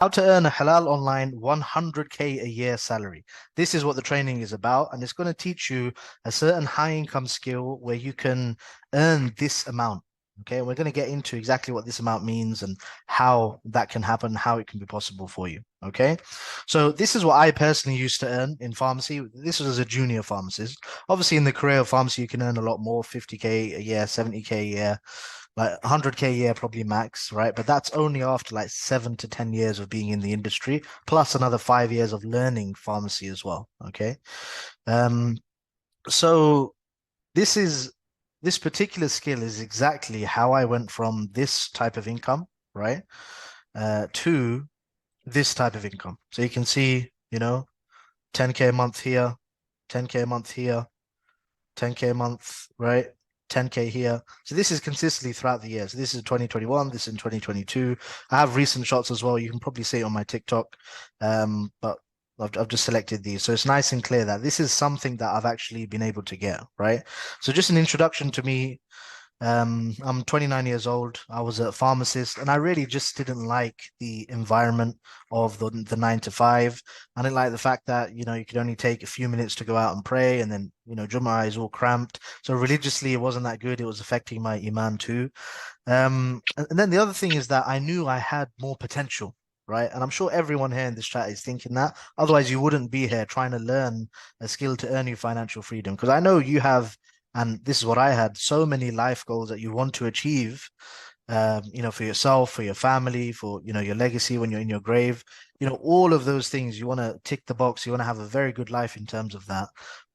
How to earn a halal online 100K a year salary. This is what the training is about, and it's going to teach you a certain high income skill where you can earn this amount. Okay, and we're going to get into exactly what this amount means and how that can happen, how it can be possible for you. Okay, so this is what I personally used to earn in pharmacy. This was as a junior pharmacist. Obviously, in the career of pharmacy, you can earn a lot more, 50K a year, 70K a year, like 100K a year probably max, right? But that's only after like 7 to 10 years of being in the industry, plus another 5 years of learning pharmacy as well. Okay. Um, so this is this particular skill is exactly how I went from this type of income, right? To this type of income. So you can see, 10K a month here, 10K a month here, 10K a month, right? 10K here. So this is consistently throughout the year. So this is 2021, this is in 2022. I have recent shots as well. You can probably see it on my TikTok. But I've just selected these. So it's nice and clear that this is something that I've actually been able to get, right? So just an introduction to me. I'm 29 years old. I was a pharmacist, and I really just didn't like the environment of the 9 to 5. I didn't like the fact that you could only take a few minutes to go out and pray, and then Jummah is all cramped. So religiously, it wasn't that good. It was affecting my iman too. And then the other thing is that I knew I had more potential. Right. And I'm sure everyone here in this chat is thinking that. Otherwise, you wouldn't be here trying to learn a skill to earn you financial freedom. Because I know you have, and this is what I had, so many life goals that you want to achieve, for yourself, for your family, for, your legacy when you're in your grave, all of those things, you want to tick the box. You want to have a very good life in terms of that.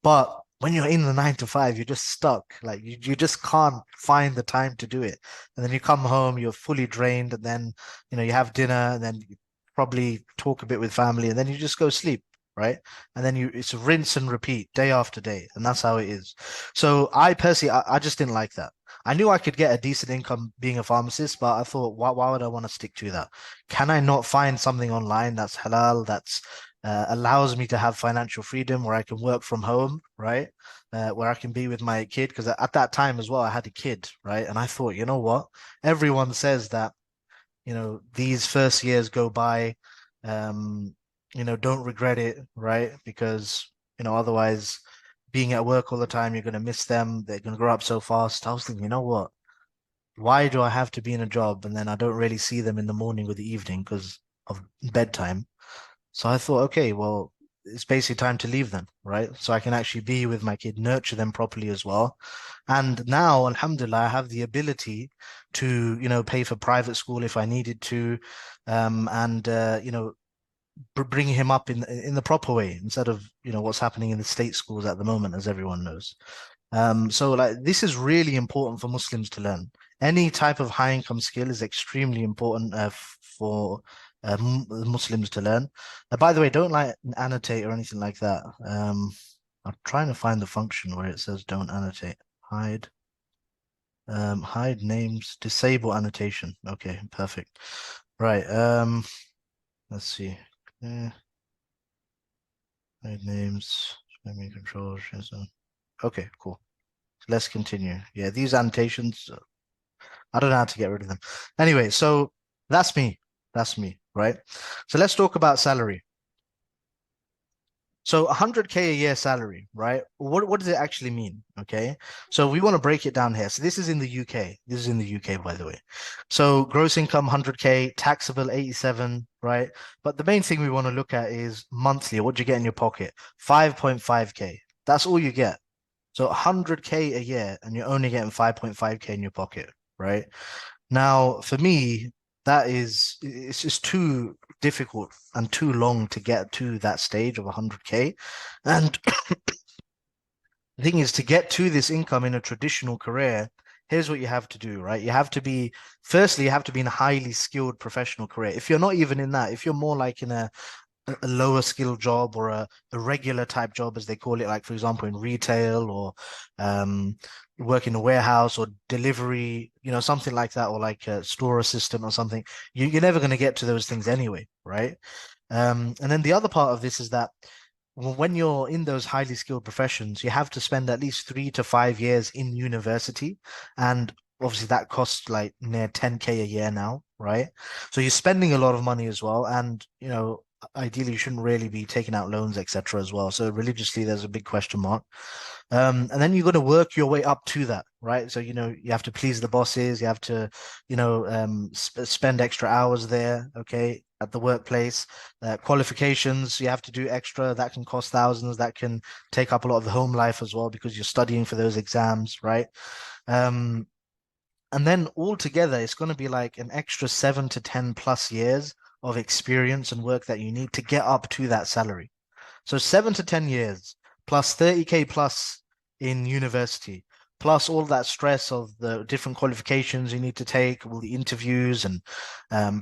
But when you're in the 9 to 5, you're just stuck. Like you just can't find the time to do it. And then you come home, you're fully drained, and then, you have dinner, and then you probably talk a bit with family, and then you just go sleep. Right. And then it's a rinse and repeat day after day. And that's how it is. So I personally, I just didn't like that. I knew I could get a decent income being a pharmacist, but I thought, why would I want to stick to that? Can I not find something online that's halal, that's allows me to have financial freedom where I can work from home, right? Where I can be with my kid. Because at that time as well, I had a kid, right? And I thought, you know what? Everyone says that, these first years go by, um, don't regret it, right? Because, otherwise being at work all the time, you're going to miss them. They're going to grow up so fast. I was thinking, you know what? Why do I have to be in a job and then I don't really see them in the morning or the evening because of bedtime? So I thought, okay, well, it's basically time to leave them, right? So I can actually be with my kid, nurture them properly as well. And now, alhamdulillah, I have the ability to, pay for private school if I needed to, and bring him up in the proper way instead of what's happening in the state schools at the moment, as everyone knows. So like this is really important for Muslims to learn. Any type of high income skill is extremely important for Muslims to learn. By the way, don't like annotate or anything like that. I'm trying to find the function where it says don't annotate. Hide. Hide names, disable annotation. Okay, perfect. Right. Let's see. Uh, hide names, memory control. Okay, cool. Let's continue. Yeah, these annotations, I don't know how to get rid of them. Anyway, so that's me. That's me, right? So let's talk about salary. So 100K a year salary, right? What does it actually mean? Okay. So we want to break it down here. So this is in the UK. This is in the UK, by the way. So gross income 100K, taxable 87, right? But the main thing we want to look at is monthly. What do you get in your pocket? 5.5K. That's all you get. So 100K a year, and you're only getting 5.5K in your pocket, right? Now, for me, it's just too difficult and too long to get to that stage of 100K. And the thing is, to get to this income in a traditional career, here's what you have to do, right? Firstly, you have to be in a highly skilled professional career. If you're not even in that, if you're more like in a lower skill job or a regular type job, as they call it, like for example in retail or um, work in a warehouse or delivery, something like that, or like a store assistant or something, you're never going to get to those things anyway, right? And then the other part of this is that when you're in those highly skilled professions, you have to spend at least 3 to 5 years in university, and obviously that costs like near 10K a year now. right? So you're spending a lot of money as well, and ideally you shouldn't really be taking out loans, etc. as well. So religiously, there's a big question mark. And then you've got to work your way up to that, right? So you have to please the bosses, you have to, spend extra hours there, okay, at the workplace. Qualifications, you have to do extra. That can cost thousands. That can take up a lot of the home life as well because you're studying for those exams, right? Um, and then altogether, it's going to be like an extra 7 to 10 plus years of experience and work that you need to get up to that salary. So 7 to 10 years plus 30K plus in university, plus all that stress of the different qualifications you need to take, all the interviews and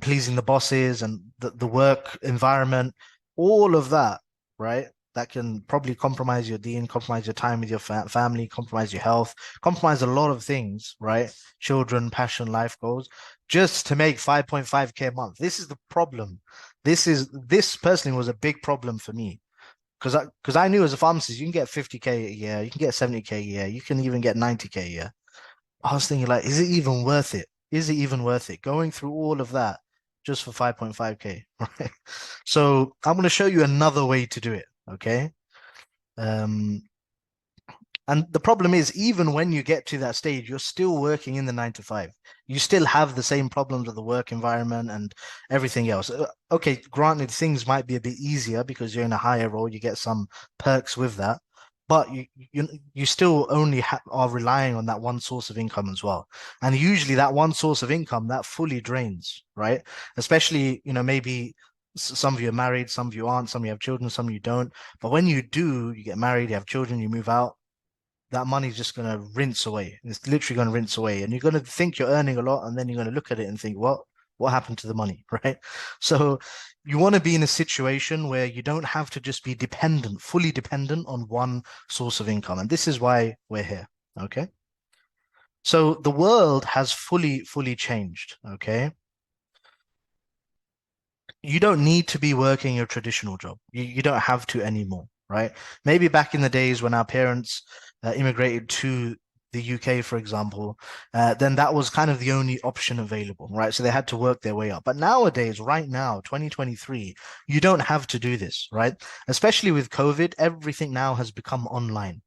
pleasing the bosses and the work environment, all of that, right? That can probably compromise your deen, compromise your time with your family, compromise your health, compromise a lot of things, right? Children, passion, life goals, just to make 5.5K a month. This is the problem. This personally was a big problem for me because I knew as a pharmacist you can get 50K a year, you can get 70K a year, you can even get 90K a year. I was thinking like, is it even worth it? Is it even worth it going through all of that just for 5.5K? Right. So I'm going to show you another way to do it. Okay. Um, and the problem is, even when you get to that stage, you're still working in the 9 to 5. You still have the same problems of the work environment and everything else. Okay, granted, things might be a bit easier because you're in a higher role, you get some perks with that, but you still only are relying on that one source of income as well. And usually, that one source of income that fully drains, right? Especially, maybe some of you are married, some of you aren't, some of you have children, some of you don't. But when you do, you get married, you have children, you move out, that money's just going to rinse away. It's literally going to rinse away. And you're going to think you're earning a lot, and then you're going to look at it and think, what happened to the money, right? So you want to be in a situation where you don't have to just be dependent, fully dependent on one source of income. And this is why we're here, okay? So the world has fully changed, okay? You don't need to be working a traditional job. You don't have to anymore, right? Maybe back in the days when our parents immigrated to the UK, for example, then that was kind of the only option available, right? So they had to work their way up. But nowadays, right now, 2023, you don't have to do this, right? Especially with COVID, everything now has become online.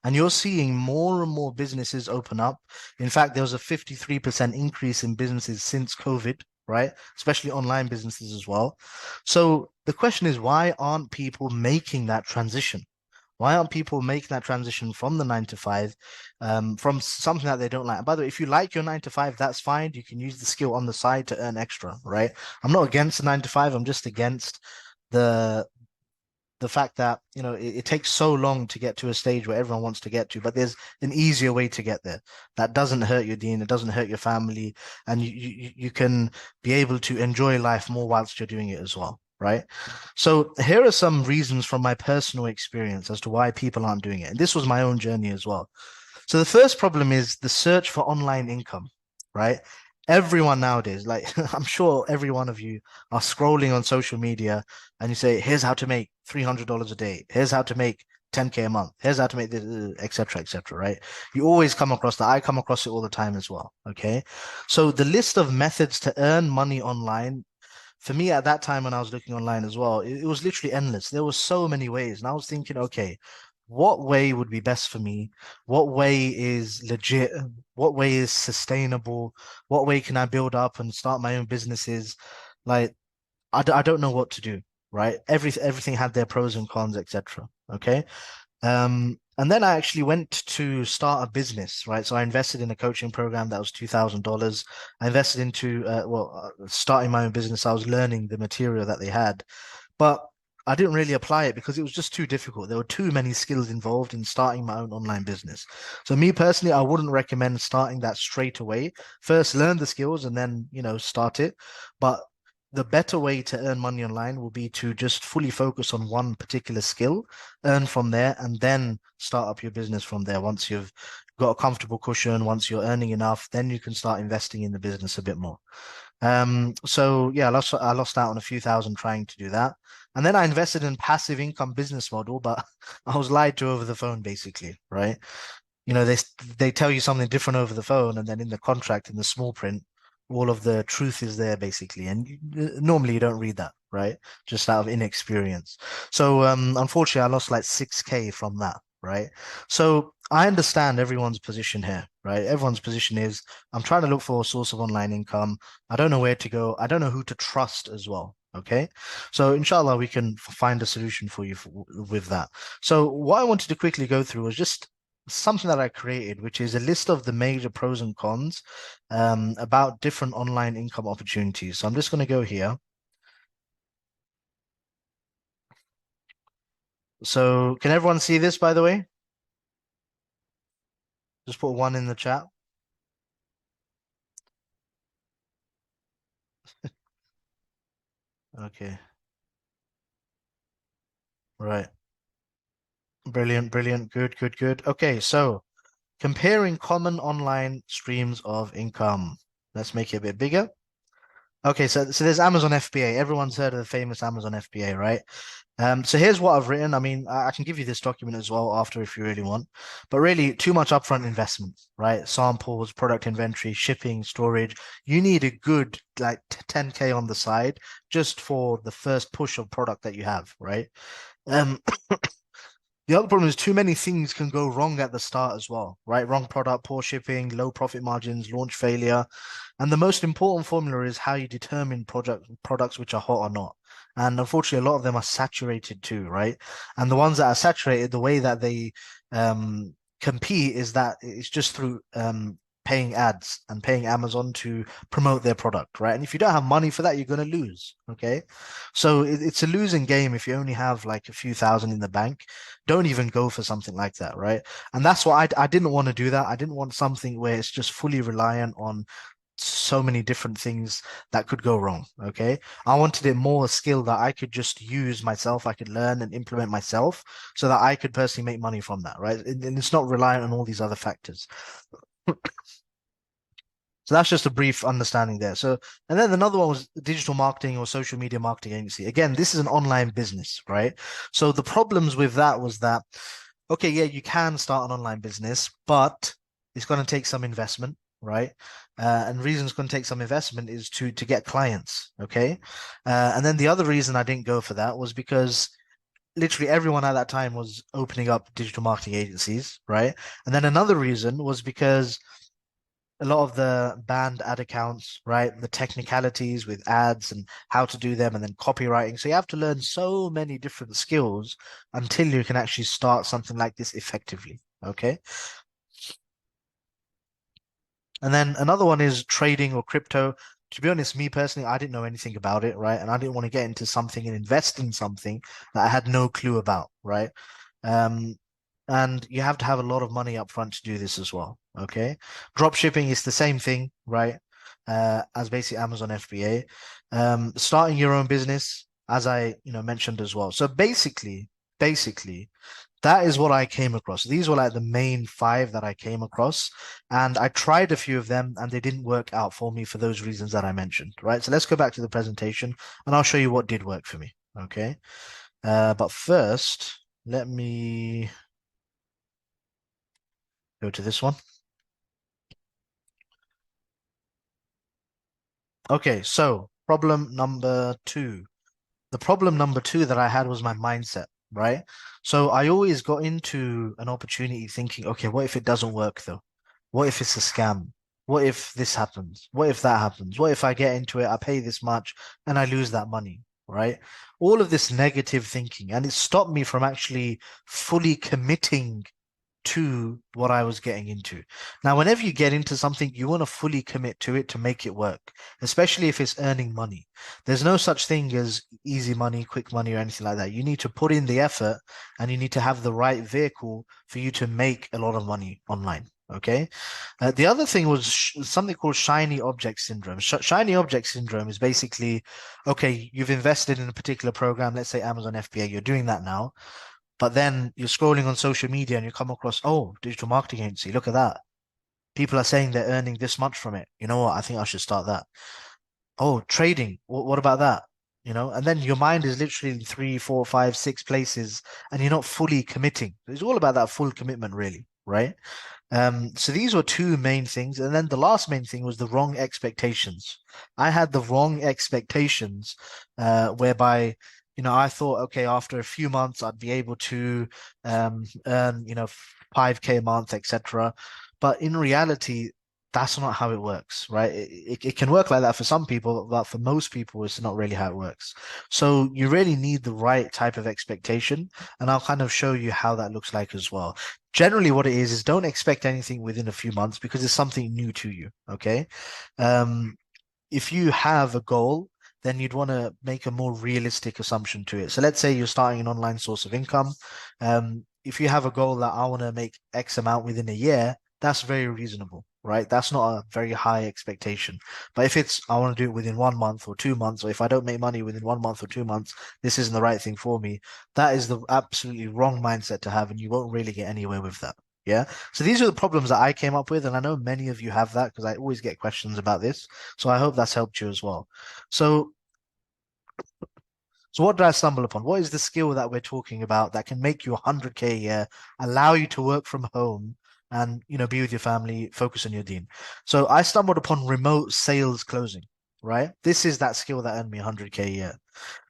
And you're seeing more and more businesses open up. In fact, there was a 53% increase in businesses since COVID, right? Especially online businesses as well. So the question is, why aren't people making that transition? Why aren't people making that transition from the 9 to 5, from something that they don't like? And by the way, if you like your 9 to 5, that's fine. You can use the skill on the side to earn extra, right? I'm not against the 9 to 5. I'm just against the the fact that it takes so long to get to a stage where everyone wants to get to, but there's an easier way to get there that doesn't hurt your deen, it doesn't hurt your family, and you can be able to enjoy life more whilst you're doing it as well, right? So here are some reasons from my personal experience as to why people aren't doing it, and this was my own journey as well. So the first problem is the search for online income, right? Everyone nowadays, like I'm sure every one of you are scrolling on social media and you say, here's how to make $300 a day. Here's how to make 10K a month. Here's how to make this, etc., etc., right? You always come across that. I come across it all the time as well. Okay. So the list of methods to earn money online, for me at that time when I was looking online as well, it was literally endless. There were so many ways. And I was thinking, okay, what way would be best for me? What way is legit? What way is sustainable? What way can I build up and start my own businesses? Like, I don't know what to do, right? Everything had their pros and cons, etc. Okay. And then I actually went to start a business, right? So I invested in a coaching program that was $2,000. I invested into, starting my own business. I was learning the material that they had, but I didn't really apply it because it was just too difficult. There were too many skills involved in starting my own online business. So me personally, I wouldn't recommend starting that straight away. First, learn the skills and then, start it. But the better way to earn money online will be to just fully focus on one particular skill, earn from there, and then start up your business from there. Once you've got a comfortable cushion, once you're earning enough, then you can start investing in the business a bit more. So yeah, I lost out on a few thousand trying to do that. And then I invested in passive income business model, but I was lied to over the phone basically, right? They tell you something different over the phone, and then in the contract, in the small print, all of the truth is there basically. And normally you don't read that, right? Just out of inexperience. So unfortunately, I lost like 6K from that, right? So I understand everyone's position here, right? Everyone's position is I'm trying to look for a source of online income. I don't know where to go. I don't know who to trust as well. Okay. So inshallah, we can find a solution for you with that. So what I wanted to quickly go through was just something that I created, which is a list of the major pros and cons about different online income opportunities. So I'm just going to go here. So can everyone see this, by the way? Just put one in the chat. Okay, right. Brilliant, brilliant. Good, good, good. Okay, so comparing common online streams of income. Let's make it a bit bigger. Okay, so there's Amazon FBA. Everyone's heard of the famous Amazon FBA, right? So here's what I've written. I mean, I can give you this document as well after if you really want, but really too much upfront investment, right? Samples, product inventory, shipping, storage. You need a good like 10K on the side just for the first push of product that you have, right? Um, the other problem is too many things can go wrong at the start as well, right? Wrong product, poor shipping, low profit margins, launch failure. And the most important formula is how you determine products which are hot or not. And unfortunately, a lot of them are saturated too, right? And the ones that are saturated, the way that they compete is that it's just through paying ads and paying Amazon to promote their product, right? And if you don't have money for that, you're going to lose, okay? So it's a losing game if you only have like a few thousand in the bank. Don't even go for something like that, right? And that's why I didn't want to do that. I didn't want something where it's just fully reliant on so many different things that could go wrong. Okay. I wanted it more a skill that I could just use myself, I could learn and implement myself so that I could personally make money from that, right? And it's not reliant on all these other factors. So that's just a brief understanding there. So, and then another one was digital marketing or social media marketing agency. Again, this is an online business, right? So the problems with that was that, okay, yeah, you can start an online business, but it's going to take some investment, right? And the reason it's going to take some investment is to get clients, okay? And then the other reason I didn't go for that was because literally everyone at that time was opening up digital marketing agencies, right? And then another reason was because a lot of the banned ad accounts, right? The technicalities with ads and how to do them and then copywriting. So you have to learn so many different skills until you can actually start something like this effectively. Okay. And then another one is trading or crypto. To be honest, me personally, I didn't know anything about it, right? And I didn't want to get into something and invest in something that I had no clue about, right? Um, and you have to have a lot of money up front to do this as well. Okay. Drop shipping is the same thing, right? As basically Amazon FBA. Starting your own business, as I, mentioned as well. So basically, that is what I came across. These were like the main five that I came across. And I tried a few of them and they didn't work out for me for those reasons that I mentioned, right? So let's go back to the presentation and I'll show you what did work for me. Okay. But first, let me go to this one. Okay, so problem number two. The problem number two that I had was my mindset, right? So I always got into an opportunity thinking, okay, what if it doesn't work though? What if it's a scam? What if this happens? What if that happens? What if I get into it, I pay this much and I lose that money, right? All of this negative thinking, and it stopped me from actually fully committing to what I was getting into. Now, whenever you get into something, you want to fully commit to it to make it work, especially if it's earning money. There's no such thing as easy money, quick money, or anything like that. You need to put in the effort and you need to have the right vehicle for you to make a lot of money online. Okay. The other thing was something called shiny object syndrome. Shiny object syndrome is basically, okay, you've invested in a particular program, let's say Amazon FBA, you're doing that now. But then you're scrolling on social media and you come across, oh, digital marketing agency, look at that. People are saying they're earning this much from it. You know what? I think I should start that. Oh, trading. What about that? And then your mind is literally in three, four, five, six places and you're not fully committing. It's all about that full commitment, really. right? So these were two main things, and then the last main thing was the wrong expectations. I had the wrong expectations, whereby, I thought, okay, after a few months, I'd be able to earn, 5K a month, etc. But in reality, that's not how it works, right? It can work like that for some people, but for most people, it's not really how it works. So you really need the right type of expectation, and I'll kind of show you how that looks like as well. Generally, what it is don't expect anything within a few months because it's something new to you. Okay. Um, if you have a goal, then you'd want to make a more realistic assumption to it. So let's say you're starting an online source of income. If you have a goal that I want to make X amount within a year, that's very reasonable, right? That's not a very high expectation. But if it's I want to do it within 1 month or 2 months, or if I don't make money within 1 month or 2 months, this isn't the right thing for me. That is the absolutely wrong mindset to have, and you won't really get anywhere with that. Yeah. So these are the problems that I came up with, and I know many of you have that because I always get questions about this. So I hope that's helped you as well. So, so what did I stumble upon? What is the skill that we're talking about that can make you 100K a year, allow you to work from home and, be with your family, focus on your deen? So I stumbled upon remote sales closing, right? This is that skill that earned me 100K a year.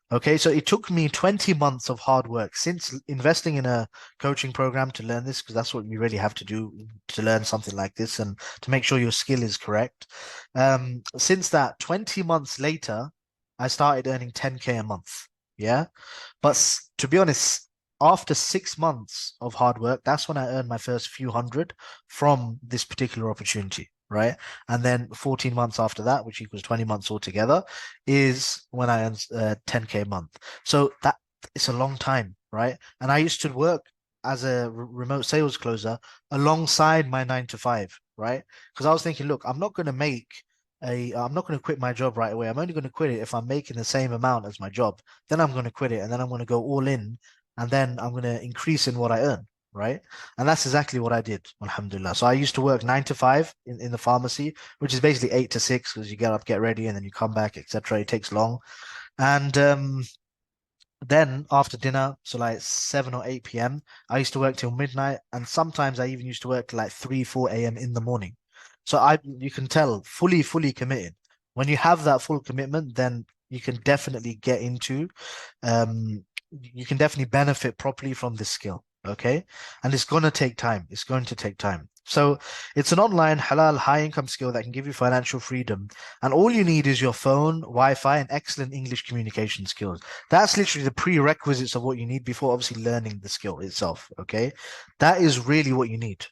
Okay, so it took me 20 months of hard work since investing in a coaching program to learn this, because that's what you really have to do to learn something like this and to make sure your skill is correct. Since that, 20 months later, I started earning 10K a month. Yeah. But to be honest, after 6 months of hard work, that's when I earned my first few hundred from this particular opportunity, right? And then 14 months after that, which equals 20 months altogether, is when I earned 10K a month. So that it's a long time, right? And I used to work as a remote sales closer alongside my 9 to 5, right? Because I was thinking, look, I'm not going to quit my job right away. I'm only going to quit it if I'm making the same amount as my job. Then I'm going to quit it, and then I'm going to go all in, and then I'm going to increase in what I earn, right? And that's exactly what I did, alhamdulillah. So I used to work 9 to 5 in the pharmacy, which is basically 8 to 6 because you get up, get ready, and then you come back, etc. It takes long. And then after dinner, so like 7 or 8 p.m., I used to work till midnight, and sometimes I even used to work till like 3, 4 a.m. in the morning. So you can tell, fully committed. When you have that full commitment, then you can definitely get into, you can definitely benefit properly from this skill. Okay, and it's going to take time. It's going to take time. So it's an online halal high income skill that can give you financial freedom. And all you need is your phone, Wi-Fi, and excellent English communication skills. That's literally the prerequisites of what you need before obviously learning the skill itself. Okay. That is really what you need.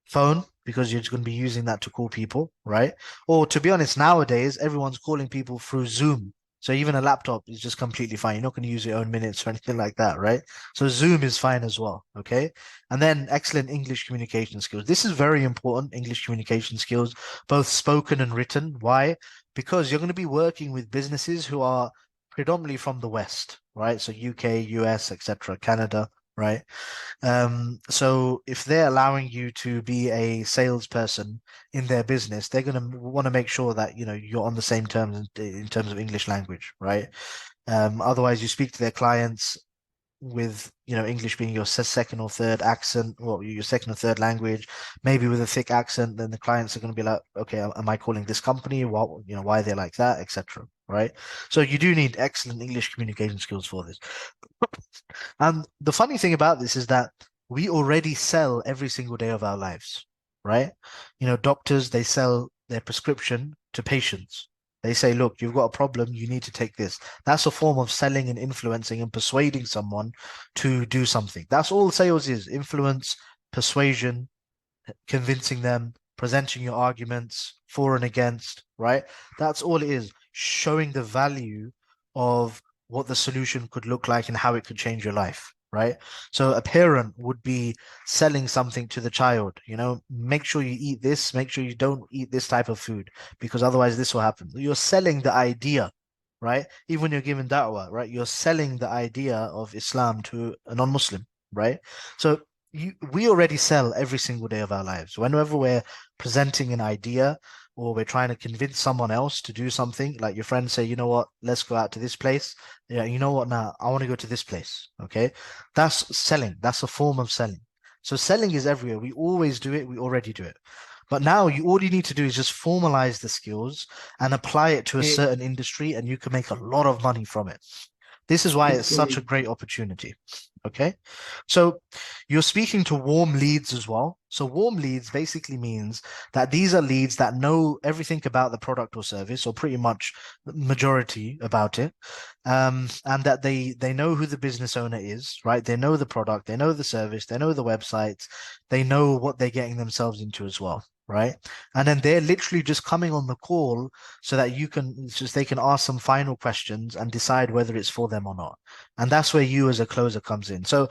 Phone, because you're going to be using that to call people, right? Or to be honest, nowadays, everyone's calling people through Zoom. So even a laptop is just completely fine. You're not going to use your own minutes or anything like that, right? So Zoom is fine as well. Okay. And then excellent English communication skills. This is very important, English communication skills, both spoken and written. Why? Because you're going to be working with businesses who are predominantly from the West, right? So UK, US, etc., Canada, right? So if they're allowing you to be a salesperson in their business, they're going to want to make sure that you're on the same terms in terms of English language, right? Otherwise, you speak to their clients with English being your second or third accent, or your second or third language, maybe with a thick accent. Then the clients are going to be like, okay, am I calling this company? What why they're like that, etc. Right? So you do need excellent English communication skills for this. And the funny thing about this is that we already sell every single day of our lives, right? Doctors, they sell their prescription to patients. They say, look, you've got a problem, you need to take this. That's a form of selling and influencing and persuading someone to do something. That's all sales is: influence, persuasion, convincing them, presenting your arguments for and against, right? That's all it is, showing the value of what the solution could look like and how it could change your life, right? So a parent would be selling something to the child, make sure you eat this, make sure you don't eat this type of food, because otherwise this will happen. You're selling the idea, right? Even when you're giving da'wah, right? You're selling the idea of Islam to a non-Muslim, right? So we already sell every single day of our lives. Whenever we're presenting an idea or we're trying to convince someone else to do something, like your friends say, you know what, let's go out to this place. Yeah, you know what, now I want to go to this place. Okay. That's selling. That's a form of selling. So selling is everywhere. We always do it. We already do it. But now all you need to do is just formalize the skills and apply it to a Okay. certain industry, and you can make a lot of money from it. This is why it's such a Okay. great opportunity. Okay. So you're speaking to warm leads as well. So warm leads basically means that these are leads that know everything about the product or service, or pretty much the majority about it. And that they know who the business owner is, right? They know the product, they know the service, they know the websites, they know what they're getting themselves into as well, right? And then they're literally just coming on the call so that they can ask some final questions and decide whether it's for them or not. And that's where you as a closer comes in. So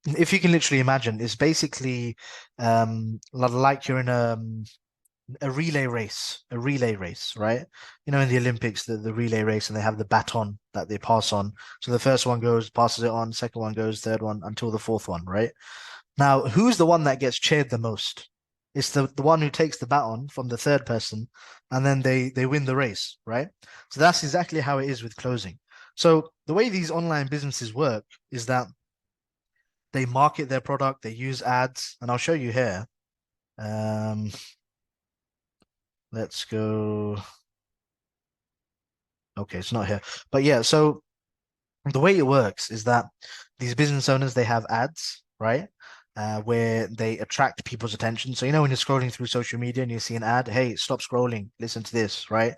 if you can literally imagine, it's basically like you're in a relay race, right? You know, in the Olympics, the relay race, and they have the baton that they pass on. So the first one goes, passes it on, second one goes, third one, until the fourth one, right? Now, who's the one that gets cheered the most? It's the one who takes the baton from the third person, and then they win the race, right? So that's exactly how it is with closing. So the way these online businesses work is that they market their product, they use ads, and I'll show you here. Um, let's go. Okay, it's not here. But yeah, so the way it works is that these business owners, they have ads, right? Where they attract people's attention. So, you know, when you're scrolling through social media and you see an ad, hey, stop scrolling, listen to this, right?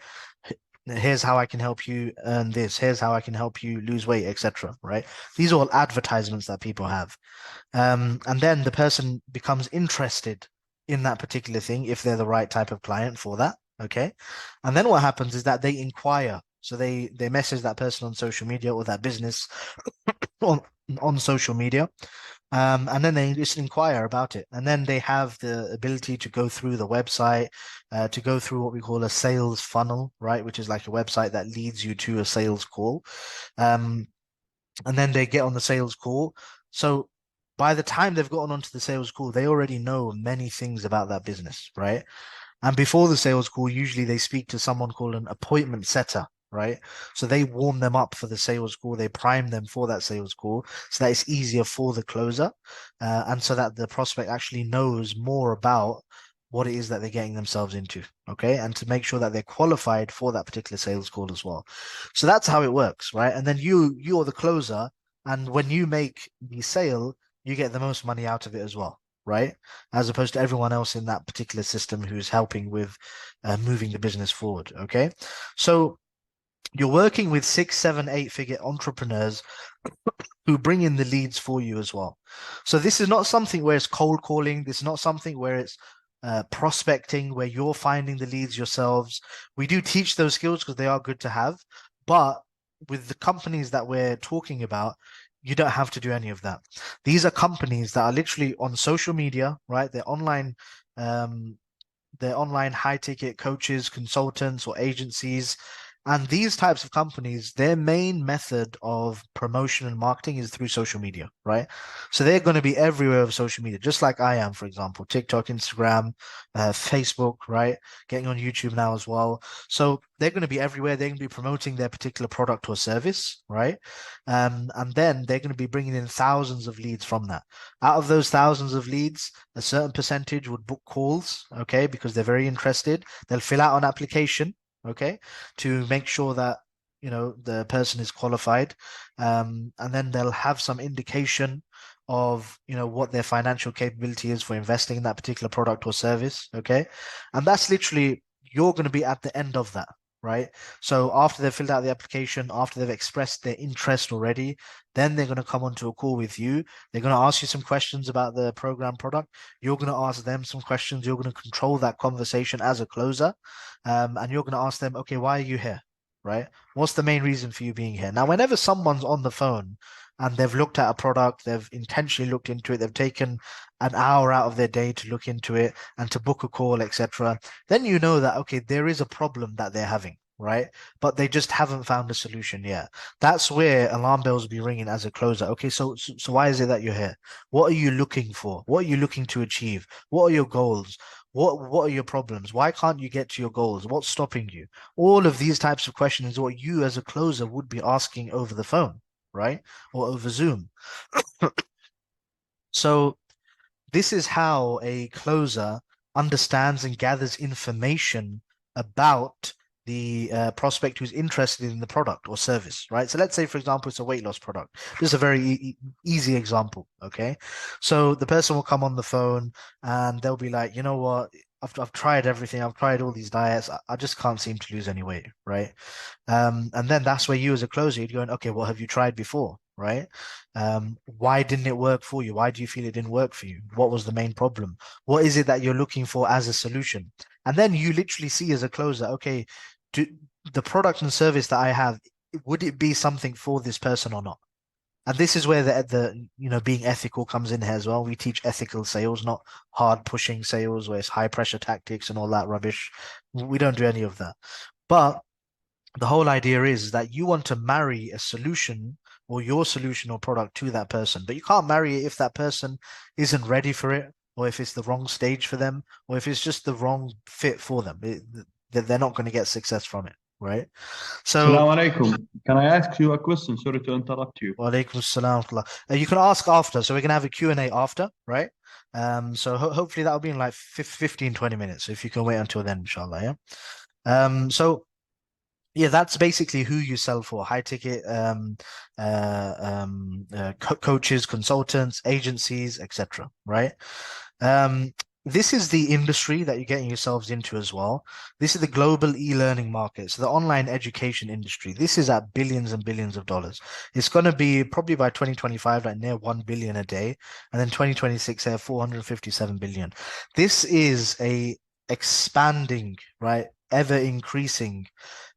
Here's how I can help you earn this. Here's how I can help you lose weight, etc. Right? These are all advertisements that people have. And then the person becomes interested in that particular thing if they're the right type of client for that. Okay. And then what happens is that they inquire. So they message that person on social media or that business on on social media. And then they just inquire about it. And then they have the ability to go through the website, to go through what we call a sales funnel, right? Which is like a website that leads you to a sales call. Um, and then they get on the sales call. So by the time they've gotten onto the sales call, they already know many things about that business, right? And before the sales call, usually they speak to someone called an appointment setter, right? So they warm them up for the sales call, they prime them for that sales call so that it's easier for the closer, and so that the prospect actually knows more about what it is that they're getting themselves into, okay? And to make sure that they're qualified for that particular sales call as well. So that's how it works, right? And then you're the closer, and when you make the sale, you get the most money out of it as well, right? As opposed to everyone else in that particular system who's helping with moving the business forward. Okay. So you're working with 6, 7, 8 figure entrepreneurs who bring in the leads for you as well. So this is not something where it's cold calling. This is not something where it's prospecting, where you're finding the leads yourselves. We do teach those skills because they are good to have, but with the companies that we're talking about, you don't have to do any of that. These are companies that are literally on social media, right? Um, they're online high ticket coaches, consultants, or agencies. And these types of companies, their main method of promotion and marketing is through social media, right? So they're going to be everywhere of social media, just like I am, for example, TikTok, Instagram, Facebook, right? Getting on YouTube now as well. So they're going to be everywhere. They're going to be promoting their particular product or service, right? And then they're going to be bringing in thousands of leads from that. Out of those thousands of leads, a certain percentage would book calls, okay, because they're very interested. They'll fill out an application, okay, to make sure that the person is qualified, and then they'll have some indication of what their financial capability is for investing in that particular product or service, okay, and that's literally you're going to be at the end of that. Right. So after they've filled out the application, after they've expressed their interest already, then they're going to come onto a call with you. They're going to ask you some questions about the program product. You're going to ask them some questions. You're going to control that conversation as a closer. And you're going to ask them, okay, why are you here? Right? What's the main reason for you being here? Now, whenever someone's on the phone and they've looked at a product, they've intentionally looked into it, they've taken an hour out of their day to look into it and to book a call, etc., then you know that, okay, there is a problem that they're having. Right. But they just haven't found a solution yet. That's where alarm bells will be ringing as a closer. Okay, so why is it that you're here? What are you looking for? What are you looking to achieve? What are your goals? What are your problems? Why can't you get to your goals? What's stopping you? All of these types of questions is what you as a closer would be asking over the phone, right? Or over Zoom. So this is how a closer understands and gathers information about the prospect who's interested in the product or service, right? So let's say, for example, it's a weight loss product. This is a very easy example, okay? So the person will come on the phone and they'll be like, you know what? I've tried everything. I've tried all these diets. I just can't seem to lose any weight, right? And then that's where you as a closer, you're going, okay, what have you tried before, right? Why didn't it work for you? Why do you feel it didn't work for you? What was the main problem? What is it that you're looking for as a solution? And then you literally see as a closer, okay, do the product and service that I have, would it be something for this person or not? And this is where the being ethical comes in here as well. We teach ethical sales, not hard pushing sales where it's high pressure tactics and all that rubbish. We don't do any of that. But the whole idea is that you want to marry a solution or your solution or product to that person, but you can't marry it if that person isn't ready for it, or if it's the wrong stage for them, or if it's just the wrong fit for them. They're not going to get success from it, right? So, Assalamu alaikum. Can I ask you a question? Sorry to interrupt you. wa alaikum assalam. You can ask after, so we're going to have a Q&A after, right? So hopefully that'll be in like 15, 20 minutes. So if you can wait until then, inshallah, yeah. So yeah, that's basically who you sell for. High ticket coaches, consultants, agencies, etc. Right? Um, this is the industry that you're getting yourselves into as well. This is the global e-learning market, so the online education industry. This is at billions and billions of dollars. It's going to be probably by 2025 like near 1 billion a day, and then 2026 at 457 billion. This is a expanding, right, ever increasing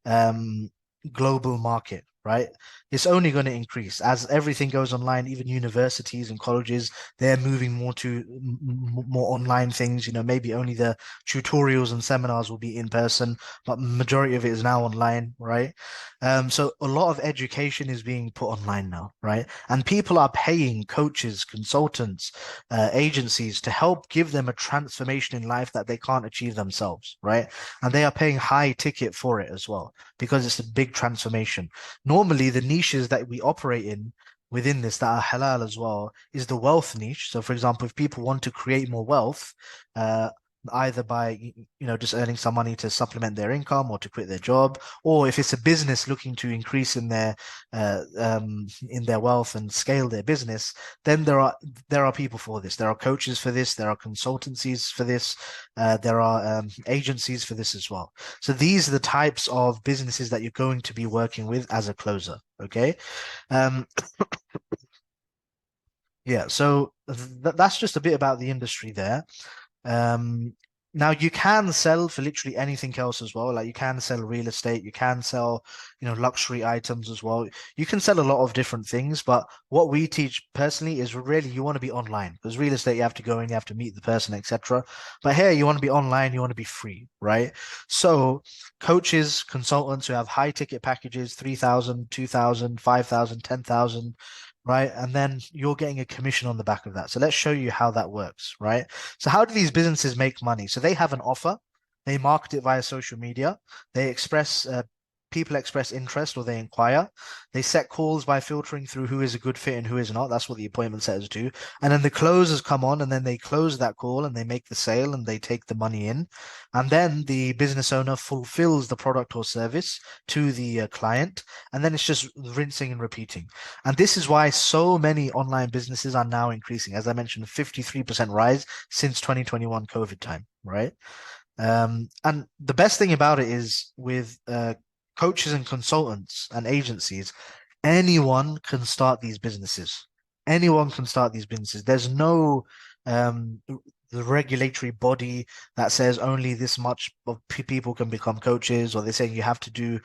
um, global market, right? It's only going to increase as everything goes online. Even universities and colleges, they're moving more to more online things. Maybe only the tutorials and seminars will be in person, but majority of it is now online, right? So a lot of education is being put online now, right? And people are paying coaches, consultants, agencies to help give them a transformation in life that they can't achieve themselves, right? And they are paying high ticket for it as well because it's a big transformation. Normally, the niches that we operate in within this that are halal as well is the wealth niche. So, for example, if people want to create more wealth, either by just earning some money to supplement their income or to quit their job, or if it's a business looking to increase in their wealth and scale their business, then there are people for this. There are coaches for this. There are consultancies for this. There are agencies for this as well. So these are the types of businesses that you're going to be working with as a closer. Okay. Um, yeah. So that's just a bit about the industry there. Um, Now you can sell for literally anything else as well. Like you can sell real estate, you can sell, luxury items as well. You can sell a lot of different things, but what we teach personally is really you want to be online because real estate you have to go in, you have to meet the person, etc. But here you want to be online, you want to be free, right? So coaches, consultants who have high ticket packages, 3,000, 2,000, 5,000, 10,000, right? And then you're getting a commission on the back of that. So let's show you how that works, right? So how do these businesses make money? So they have an offer, they market it via social media, they express people express interest or they inquire. They set calls by filtering through who is a good fit and who is not. That's what the appointment setters do. And then the closers come on and then they close that call and they make the sale and they take the money in. And then the business owner fulfills the product or service to the client. And then it's just rinsing and repeating. And this is why so many online businesses are now increasing. As I mentioned, 53% rise since 2021 COVID time, right? And the best thing about it is with coaches and consultants and agencies, anyone can start these businesses. Anyone can start these businesses. There's no the regulatory body that says only this much of people can become coaches, or they're saying you have to do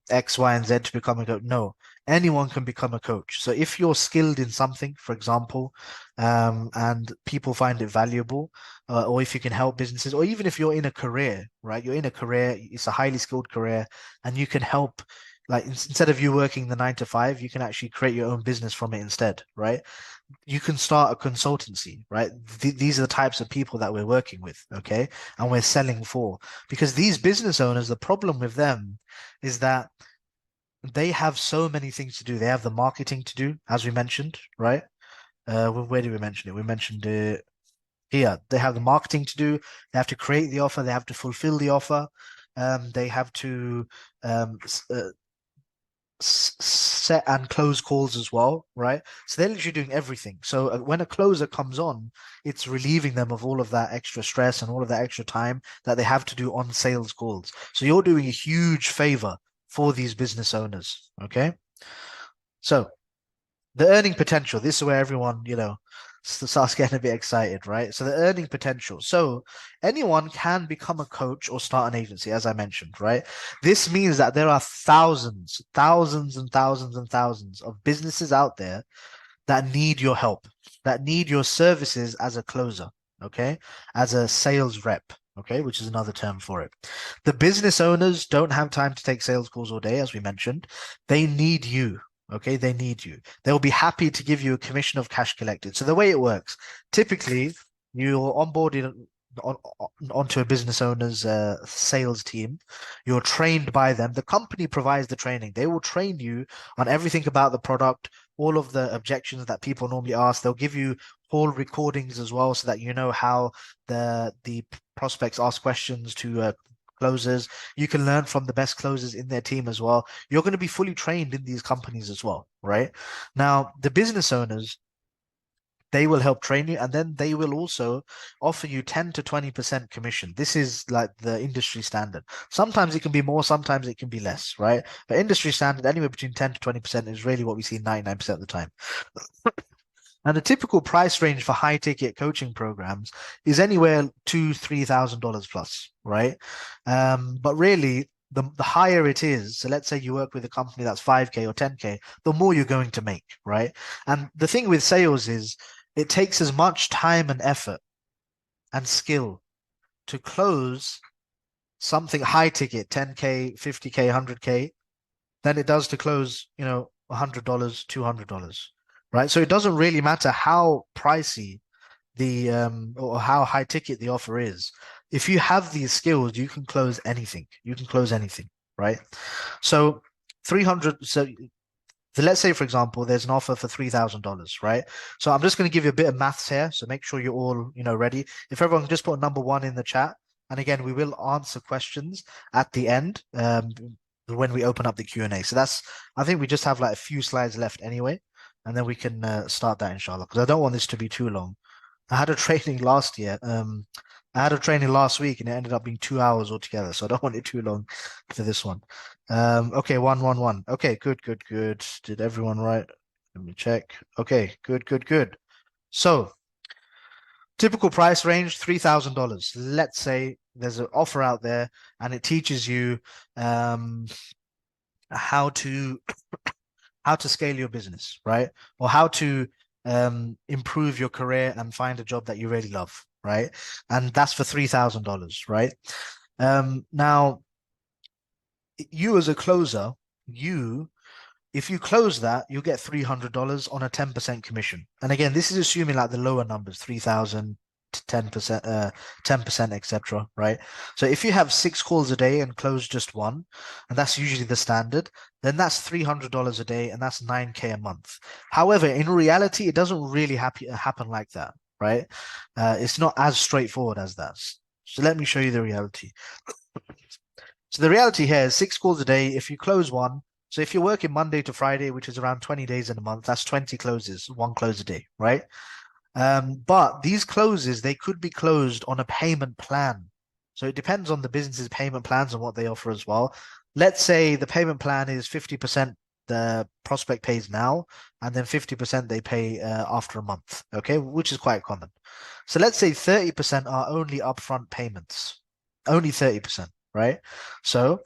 X, Y, and Z to become a coach. No, anyone can become a coach. So if you're skilled in something, for example, and people find it valuable, or if you can help businesses, or even if you're in a career, right? You're in a career, it's a highly skilled career, and you can help. Like instead of you working the 9 to 5, you can actually create your own business from it instead, right? You can start a consultancy, right? These are the types of people that we're working with, okay? And we're selling for. Because these business owners, the problem with them is that they have so many things to do. They have the marketing to do, as we mentioned, right? Where did we mention it? We mentioned it here. They have the marketing to do. They have to create the offer. They have to fulfill the offer. They have to um, set and close calls as well, right? So they're literally doing everything. So when a closer comes on, it's relieving them of all of that extra stress and all of that extra time that they have to do on sales calls. So you're doing a huge favor for these business owners, okay? So the earning potential, this is where everyone, starts getting a bit excited, right? So the earning potential. So anyone can become a coach or start an agency, as I mentioned, right? This means that there are thousands, thousands and thousands and thousands of businesses out there that need your help, that need your services as a closer, okay? As a sales rep, okay? Which is another term for it. The business owners don't have time to take sales calls all day, as we mentioned. They need you. Okay, they need you. They'll be happy to give you a commission of cash collected. So the way it works, typically you're onboarded onto a business owner's sales team. You're trained by them. The company provides the training. They will train you on everything about the product, all of the objections that people normally ask. They'll give you call recordings as well, so that you know how the prospects ask questions to closers. You can learn from the best closers in their team as well. You're going to be fully trained in these companies as well, right? Now, the business owners, they will help train you, and then they will also offer you 10 to 20% commission. This is like the industry standard. Sometimes it can be more, sometimes it can be less, right? But industry standard, anywhere between 10 to 20% is really what we see 99% of the time. And the typical price range for high ticket coaching programs is anywhere to $3,000 plus, right? But really, the higher it is, so let's say you work with a company that's 5K or 10K, the more you're going to make, right? And the thing with sales is it takes as much time and effort and skill to close something high ticket, 10K, 50K, 100K, than it does to close, $100, $200, right? So it doesn't really matter how pricey the or how high ticket the offer is. If you have these skills, you can close anything. You can close anything, right? So 300, let's say, for example, there's an offer for $3,000, right? So I'm just going to give you a bit of maths here. So make sure you're all, ready. If everyone can just put number one in the chat. And again, we will answer questions at the end when we open up the Q&A. So I think we just have like a few slides left anyway. And then we can start that, inshallah, because I don't want this to be too long. I had a training last year. I had a training last week and it ended up being 2 hours altogether. So I don't want it too long for this one. Okay, 111. Okay, good. Did everyone write? Let me check. Okay, good. So typical price range, $3,000. Let's say there's an offer out there and it teaches you how to scale your business, right? Or how to improve your career and find a job that you really love, right? And that's for $3,000, right? Now, you as a closer, if you close that, you'll get $300 on a 10% commission. And again, this is assuming like the lower numbers, 3,000 to 10%, 10%, etc. Right? So if you have 6 calls a day and close just one, and that's usually the standard, then that's $300 a day, and that's 9K a month. However, in reality, it doesn't really happen like that, right? It's not as straightforward as that. So let me show you the reality. So the reality here is 6 calls a day. If you close one, so if you're working Monday to Friday, which is around 20 days in a month, that's 20 closes, 1 close a day, right? But these closes, they could be closed on a payment plan. So it depends on the business's payment plans and what they offer as well. Let's say the payment plan is 50% the prospect pays now, and then 50% they pay after a month, okay, which is quite common. So let's say 30% are only upfront payments, only 30%, right? So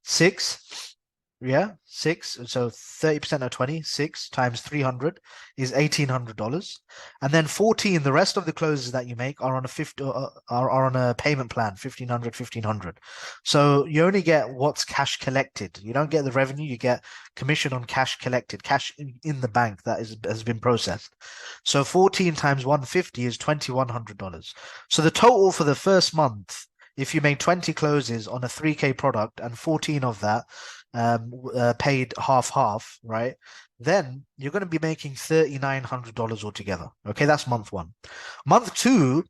6, yeah, 6. So 30% of 20, 6 times 300 is $1,800. And then 14, the rest of the closes that you make are on a payment plan, 1,500. So you only get what's cash collected. You don't get the revenue, you get commission on cash collected, cash in the bank that has been processed. So 14 times 150 is $2,100. So the total for the first month, if you make 20 closes on a 3K product and 14 of that paid half, right? then you're going to be making $3,900 altogether. Okay, that's month one. Month two,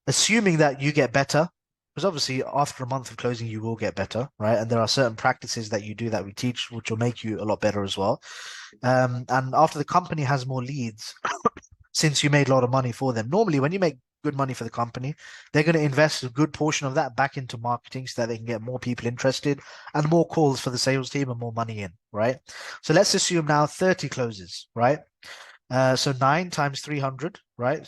assuming that you get better, because obviously after a month of closing, you will get better, right? And there are certain practices that you do that we teach, which will make you a lot better as well. And after the company has more leads, since you made a lot of money for them, normally when you make good money for the company, they're going to invest a good portion of that back into marketing so that they can get more people interested and more calls for the sales team and more money in, right? So let's assume now 30 closes, right? So 9 times 300, right?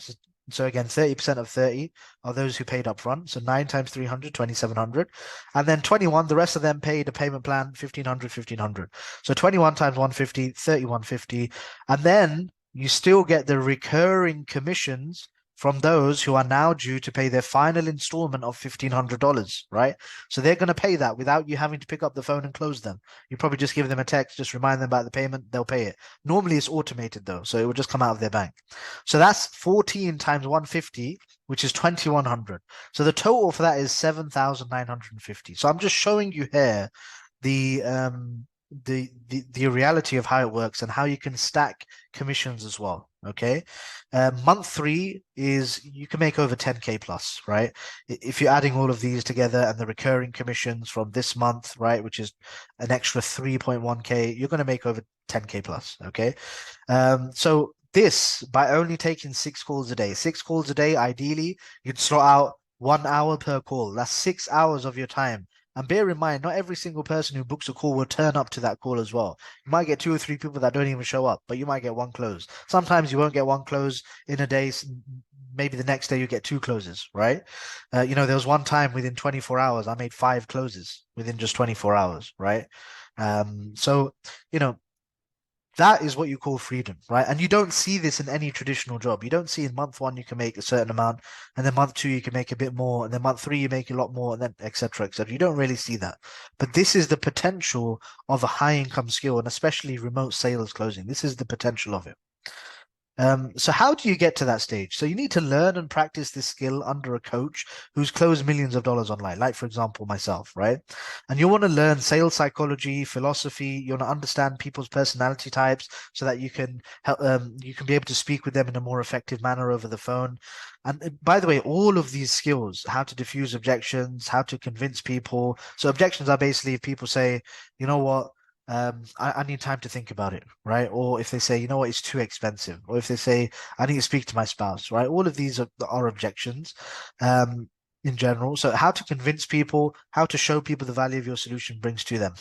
So again, 30% of 30 are those who paid up front. So 9 times 300, 2,700. And then 21, the rest of them paid a payment plan, 1,500, 1,500. So 21 times 150, 3,150. And then you still get the recurring commissions from those who are now due to pay their final installment of $1,500, right? So they're going to pay that without you having to pick up the phone and close them. You probably just give them a text, just remind them about the payment, they'll pay it. Normally it's automated though, so it will just come out of their bank. So that's 14 times 150, which is 2,100. So the total for that is 7,950. So I'm just showing you here the reality of how it works and how you can stack commissions as well. Okay. Month three is you can make over 10K plus, right? If you're adding all of these together and the recurring commissions from this month, right, which is an extra 3.1K, you're going to make over 10K plus. Okay. So this, by only taking 6 calls a day, 6 calls a day, ideally, you'd slot out 1 hour per call. That's 6 hours of your time. And bear in mind, not every single person who books a call will turn up to that call as well. You might get 2 or 3 people that don't even show up, but you might get one close. Sometimes you won't get one close in a day. Maybe the next day you get 2 closes, right? There was one time within 24 hours, I made 5 closes within just 24 hours, right? So, that is what you call freedom, right? And you don't see this in any traditional job. You don't see in month one you can make a certain amount, and then month two you can make a bit more, and then month three you make a lot more, and then etc. etc. You don't really see that. But this is the potential of a high income skill, and especially remote sales closing. This is the potential of it. So how do you get to that stage? So you need to learn and practice this skill under a coach who's closed millions of dollars online, like for example myself, right? And you want to learn sales psychology, philosophy. You want to understand people's personality types so that you can help. You can be able to speak with them in a more effective manner over the phone. And by the way, all of these skills, how to diffuse objections, how to convince people. So objections are basically if people say, you know what? I need time to think about it, right? Or if they say, you know what, it's too expensive, or if they say, I need to speak to my spouse, right? All of these are objections in general. So how to convince people, how to show people the value of your solution brings to them.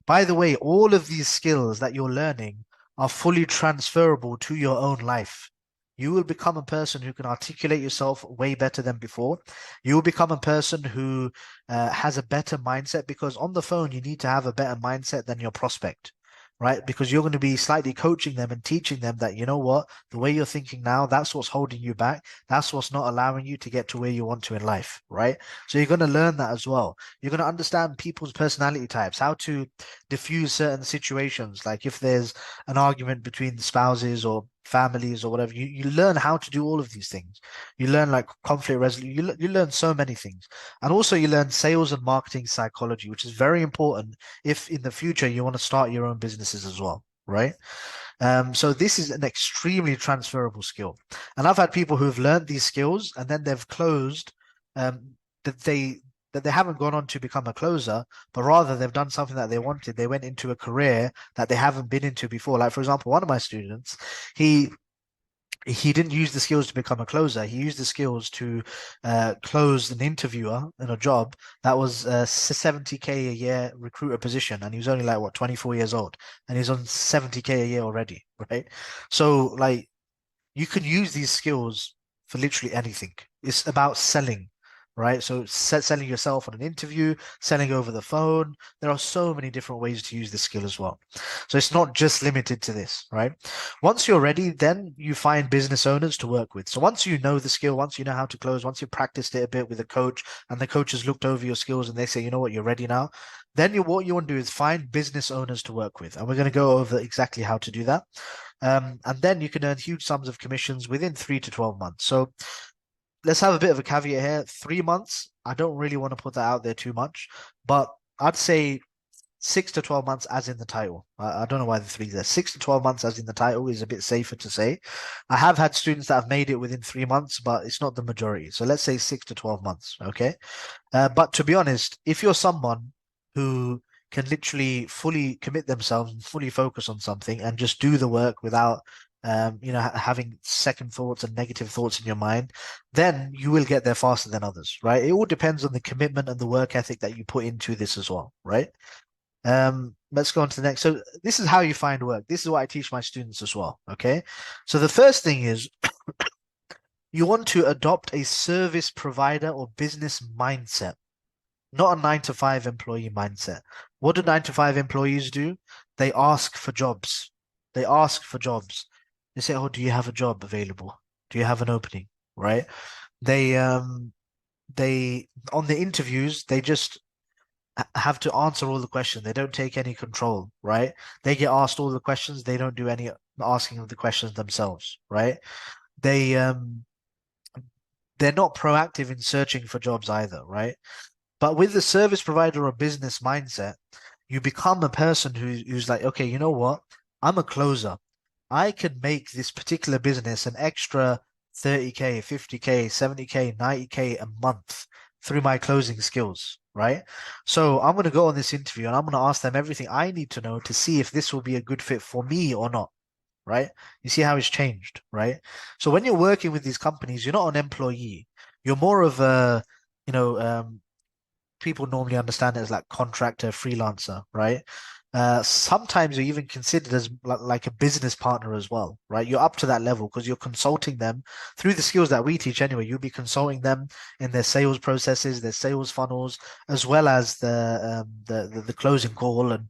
By the way, all of these skills that you're learning are fully transferable to your own life. You will become a person who can articulate yourself way better than before. You will become a person who has a better mindset because on the phone, you need to have a better mindset than your prospect, right? Because you're going to be slightly coaching them and teaching them that, you know what, the way you're thinking now, that's what's holding you back. That's what's not allowing you to get to where you want to in life, right? So you're going to learn that as well. You're going to understand people's personality types, how to diffuse certain situations. Like if there's an argument between spouses or families or whatever, you learn how to do all of these things. You learn like conflict resolution. You learn so many things. And also you learn sales and marketing psychology, which is very important if in the future you want to start your own businesses as well, right? So this is an extremely transferable skill. And I've had people who've learned these skills and then they've closed that they haven't gone on to become a closer, but rather they've done something that they wanted. They went into a career that they haven't been into before. Like for example, one of my students, he didn't use the skills to become a closer. He used the skills to close an interviewer in a job that was a 70K a year recruiter position, and he was only like what 24 years old, and he's on 70K a year already, right? So like you can use these skills for literally anything. It's about selling, right? So selling yourself on an interview, selling over the phone. There are so many different ways to use this skill as well. So it's not just limited to this, right? Once you're ready, then you find business owners to work with. So once you know the skill, once you know how to close, once you've practiced it a bit with a coach and the coach has looked over your skills and they say, you know what, you're ready now, then what you want to do is find business owners to work with. And we're going to go over exactly how to do that. And then you can earn huge sums of commissions within 3 to 12 months. So let's have a bit of a caveat here. 3 months, I don't really want to put that out there too much, but I'd say 6 to 12 months as in the title. I don't know why the three there. 6 to 12 months as in the title is a bit safer to say. I have had students that have made it within 3 months, but it's not the majority. So let's say 6 to 12 months. Okay. But to be honest, if you're someone who can literally fully commit themselves and fully focus on something and just do the work without having second thoughts and negative thoughts in your mind, then you will get there faster than others, right? It all depends on the commitment and the work ethic that you put into this as well, right? Let's go on to the next. So this is how you find work. This is what I teach my students as well. Okay. So the first thing is you want to adopt a service provider or business mindset, not a 9 to 5 employee mindset. What do 9 to 5 employees do? They ask for jobs. They ask for jobs. They say, "Oh, do you have a job available? Do you have an opening?" Right? They on the interviews, they just have to answer all the questions. They don't take any control, right? They get asked all the questions. They don't do any asking of the questions themselves, right? They they're not proactive in searching for jobs either, right? But with the service provider or business mindset, you become a person who's like, okay, you know what? I'm a closer. I can make this particular business an extra 30K, 50K, 70K, 90K a month through my closing skills, right? So I'm going to go on this interview and I'm going to ask them everything I need to know to see if this will be a good fit for me or not, right? You see how it's changed, right? So when you're working with these companies, you're not an employee. You're more of a, you know, people normally understand it as like contractor, freelancer, right? Sometimes you're even considered as like a business partner as well, right? You're up to that level because you're consulting them through the skills that we teach anyway. You'll be consulting them in their sales processes, their sales funnels, as well as the closing call, and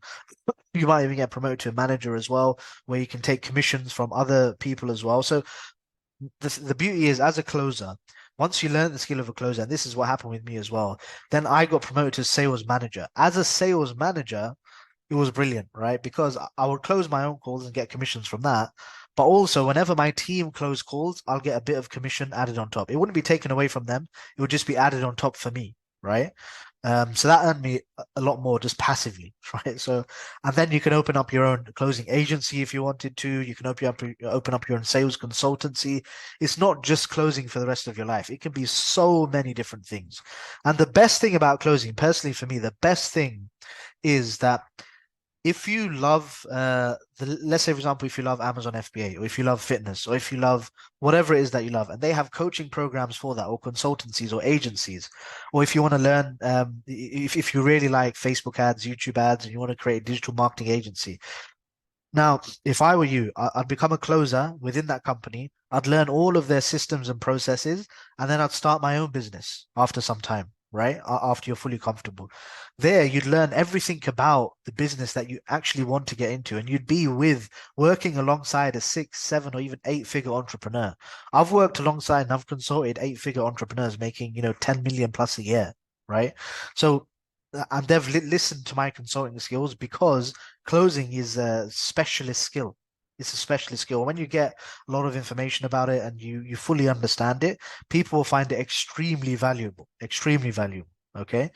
you might even get promoted to a manager as well, where you can take commissions from other people as well. So the beauty is, as a closer, once you learn the skill of a closer, and this is what happened with me as well, then I got promoted to sales manager. As a sales manager, it was brilliant, right? Because I would close my own calls and get commissions from that. But also, whenever my team close calls, I'll get a bit of commission added on top. It wouldn't be taken away from them. It would just be added on top for me, right? So that earned me a lot more just passively, right? So, and then you can open up your own closing agency if you wanted to. You can open up your own sales consultancy. It's not just closing for the rest of your life. It can be so many different things. And the best thing about closing, personally for me, the best thing is that if you love let's say for example, if you love Amazon FBA, or if you love fitness, or if you love whatever it is that you love, and they have coaching programs for that, or consultancies or agencies, or if you want to learn if you really like Facebook ads, YouTube ads, and you want to create a digital marketing agency. Now, if I were you, I'd become a closer within that company. I'd learn all of their systems and processes, and then I'd start my own business after some time, right? After you're fully comfortable. There, you'd learn everything about the business that you actually want to get into, and you'd be working alongside a 6, 7, or even 8-figure entrepreneur. I've worked alongside and I've consulted 8-figure entrepreneurs making, 10 million plus a year, right? So, and they've listened to my consulting skills because closing is a specialist skill. It's a specialist skill. When you get a lot of information about it and you fully understand it, people will find it extremely valuable. Extremely valuable. Okay.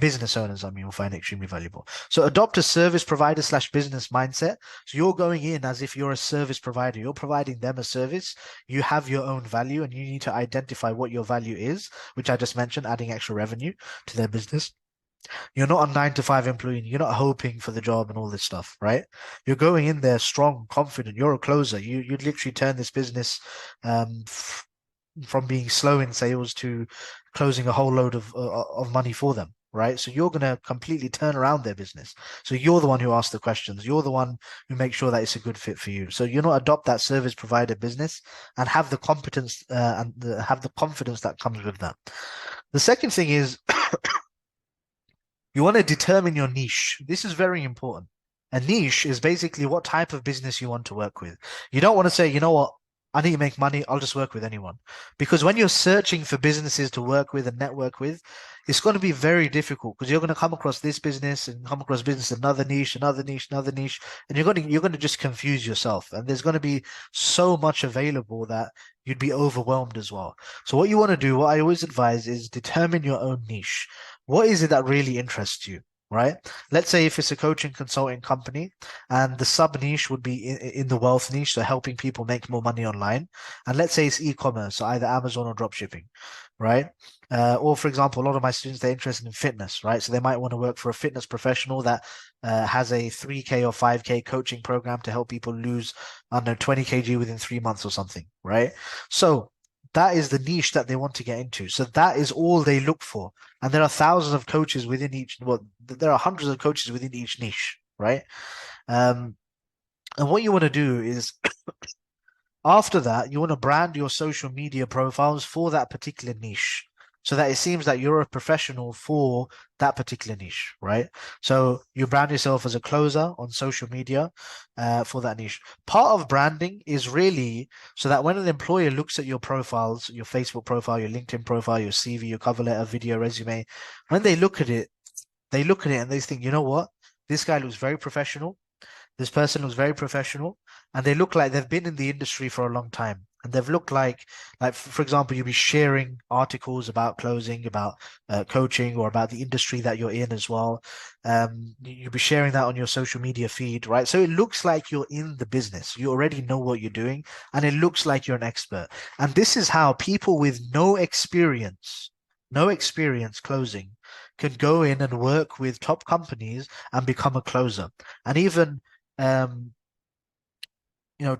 Business owners, I mean, will find it extremely valuable. So adopt a service provider slash business mindset. So you're going in as if you're a service provider. You're providing them a service. You have your own value and you need to identify what your value is, which I just mentioned, adding extra revenue to their business. You're not a 9 to 5 employee. You're not hoping for the job and all this stuff, right? You're going in there strong, confident. You're a closer. You'd literally turn this business from being slow in sales to closing a whole load of money for them, right? So you're going to completely turn around their business. So you're the one who asks the questions. You're the one who makes sure that it's a good fit for you. So you not adopt that service provider business and have the competence have the confidence that comes with that. The second thing is you want to determine your niche. This is very important. A niche is basically what type of business you want to work with. You don't want to say, you know what, I need to make money, I'll just work with anyone. Because when you're searching for businesses to work with and network with, it's going to be very difficult because you're going to come across this business and come across business, another niche, another niche, another niche, and you're going to just confuse yourself. And there's going to be so much available that you'd be overwhelmed as well. So what you want to do, what I always advise is determine your own niche. What is it that really interests you? right? Let's say if it's a coaching consulting company and the sub niche would be in the wealth niche, so helping people make more money online. And let's say it's e-commerce, so either Amazon or drop shipping, right? Or for example, a lot of my students, they're interested in fitness, right? So they might want to work for a fitness professional that has a 3K or 5K coaching program to help people lose, I don't know, 20 kg within 3 months or something, right? So that is the niche that they want to get into. So that is all they look for. And there are thousands of coaches within each, well, there are hundreds of coaches within each niche, right? Um, and what you want to do is after that, you want to brand your social media profiles for that particular niche so that it seems that you're a professional for that particular niche, right? So you brand yourself as a closer on social media for that niche. Part of branding is really so that when an employer looks at your profiles, your Facebook profile, your LinkedIn profile, your CV, your cover letter, video, resume, when they look at it, and they think, you know what? This guy looks very professional. This person looks very professional, and they look like they've been in the industry for a long time. And they've looked like for example, you'll be sharing articles about closing, about coaching, or about the industry that you're in as well. You'll be sharing that on your social media feed, right? So it looks like you're in the business. You already know what you're doing, and it looks like you're an expert. And this is how people with no experience closing, can go in and work with top companies and become a closer. And even um,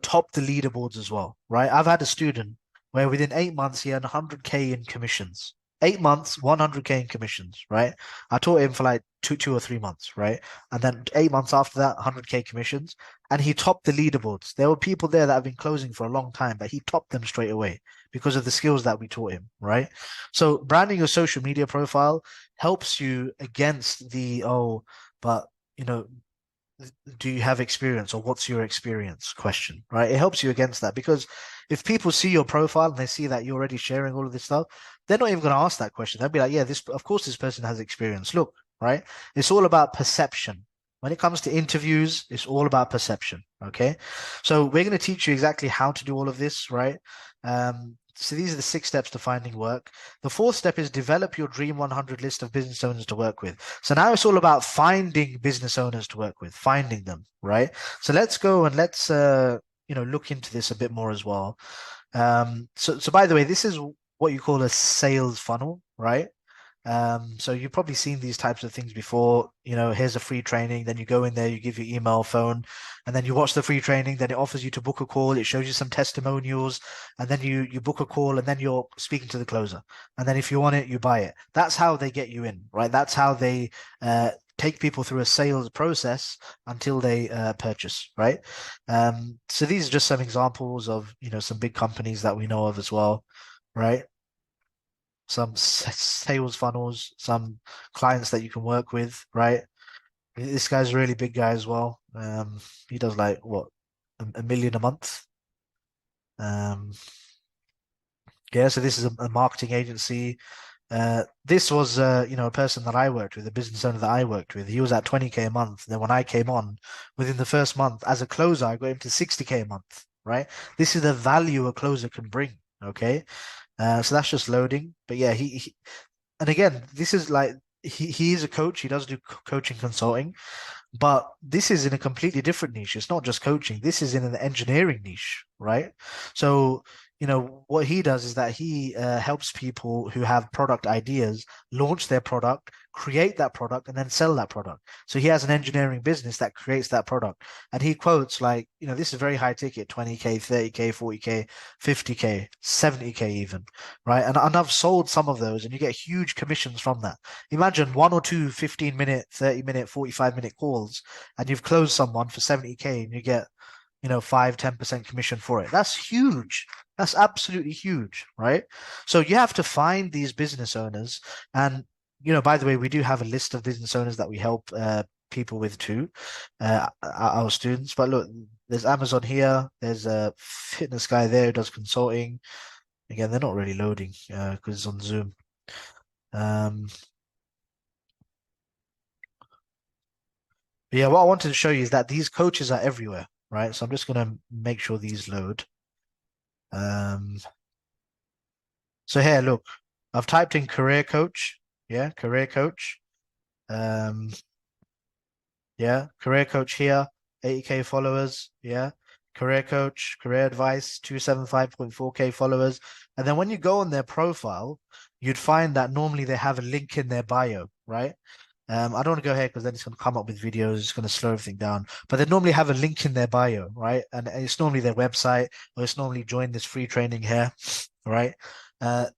top the leaderboards as well, right? I've had a student where within 8 months he earned 100K in commissions. 8 months, 100K in commissions, right? I taught him for like two or 3 months, right? And then 8 months after that, 100K commissions, and he topped the leaderboards. There were people there that have been closing for a long time, but he topped them straight away because of the skills that we taught him, right? So branding your social media profile helps you against the but you know do you have experience or what's your experience question, right? It helps you against that because if people see your profile and they see that you're already sharing all of this stuff, they're not even going to ask that question. They'll be like, yeah, of course, this person has experience. Look, right? It's all about perception. When it comes to interviews, it's all about perception. Okay. So we're going to teach you exactly how to do all of this, right? So these are the 6 steps to finding work. The fourth step is develop your dream 100 list of business owners to work with. So now it's all about finding business owners to work with, finding them, right? So let's go and let's look into this a bit more as well. So by the way, this is what you call a sales funnel, right? So you've probably seen these types of things before. Here's a free training, then you go in there, you give your email, phone, and then you watch the free training, then it offers you to book a call, it shows you some testimonials, and then you book a call, and then you're speaking to the closer. And then if you want it, you buy it. That's how they get you in, right? That's how they take people through a sales process until they purchase, right? So these are just some examples of, some big companies that we know of as well, right? Some sales funnels, some clients that you can work with, right? This guy's a really big guy as well. He does like what, a million a month. Um, yeah, so this is a marketing agency. This was a person that I worked with, a business owner that I worked with. He was at 20K a month. Then when I came on, within the first month as a closer, I got him to 60K a month, right? This is the value a closer can bring. Okay. So that's just loading. But yeah, and again, this is like he is a coach. He does do coaching consulting, but this is in a completely different niche. It's not just coaching. This is in an engineering niche, right? So, what he does is that he helps people who have product ideas launch their product, create that product, and then sell that product. So he has an engineering business that creates that product. And he quotes like, this is very high ticket, 20K, 30K, 40K, 50K, 70K even, right? And I've sold some of those and you get huge commissions from that. Imagine one or two 15-minute, 30-minute, 45-minute calls, and you've closed someone for 70K and you get, 5-10% commission for it. That's huge. That's absolutely huge, right? So you have to find these business owners. And, by the way, we do have a list of business owners that we help people with too, our students. But look, there's Amazon here. There's a fitness guy there who does consulting. Again, they're not really loading because it's on Zoom. Um, But yeah, what I wanted to show you is that these coaches are everywhere, right? So I'm just going to make sure these load. Um, so here, look, I've typed in career coach. Yeah, career coach. Um, Yeah. Career coach here, 80K followers. Yeah. Career coach, career advice, 275.4K followers. And then when you go on their profile, you'd find that normally they have a link in their bio, right? I don't want to go ahead because then it's going to come up with videos. It's going to slow everything down. But they normally have a link in their bio, right? And it's normally their website, or it's normally join this free training here, right?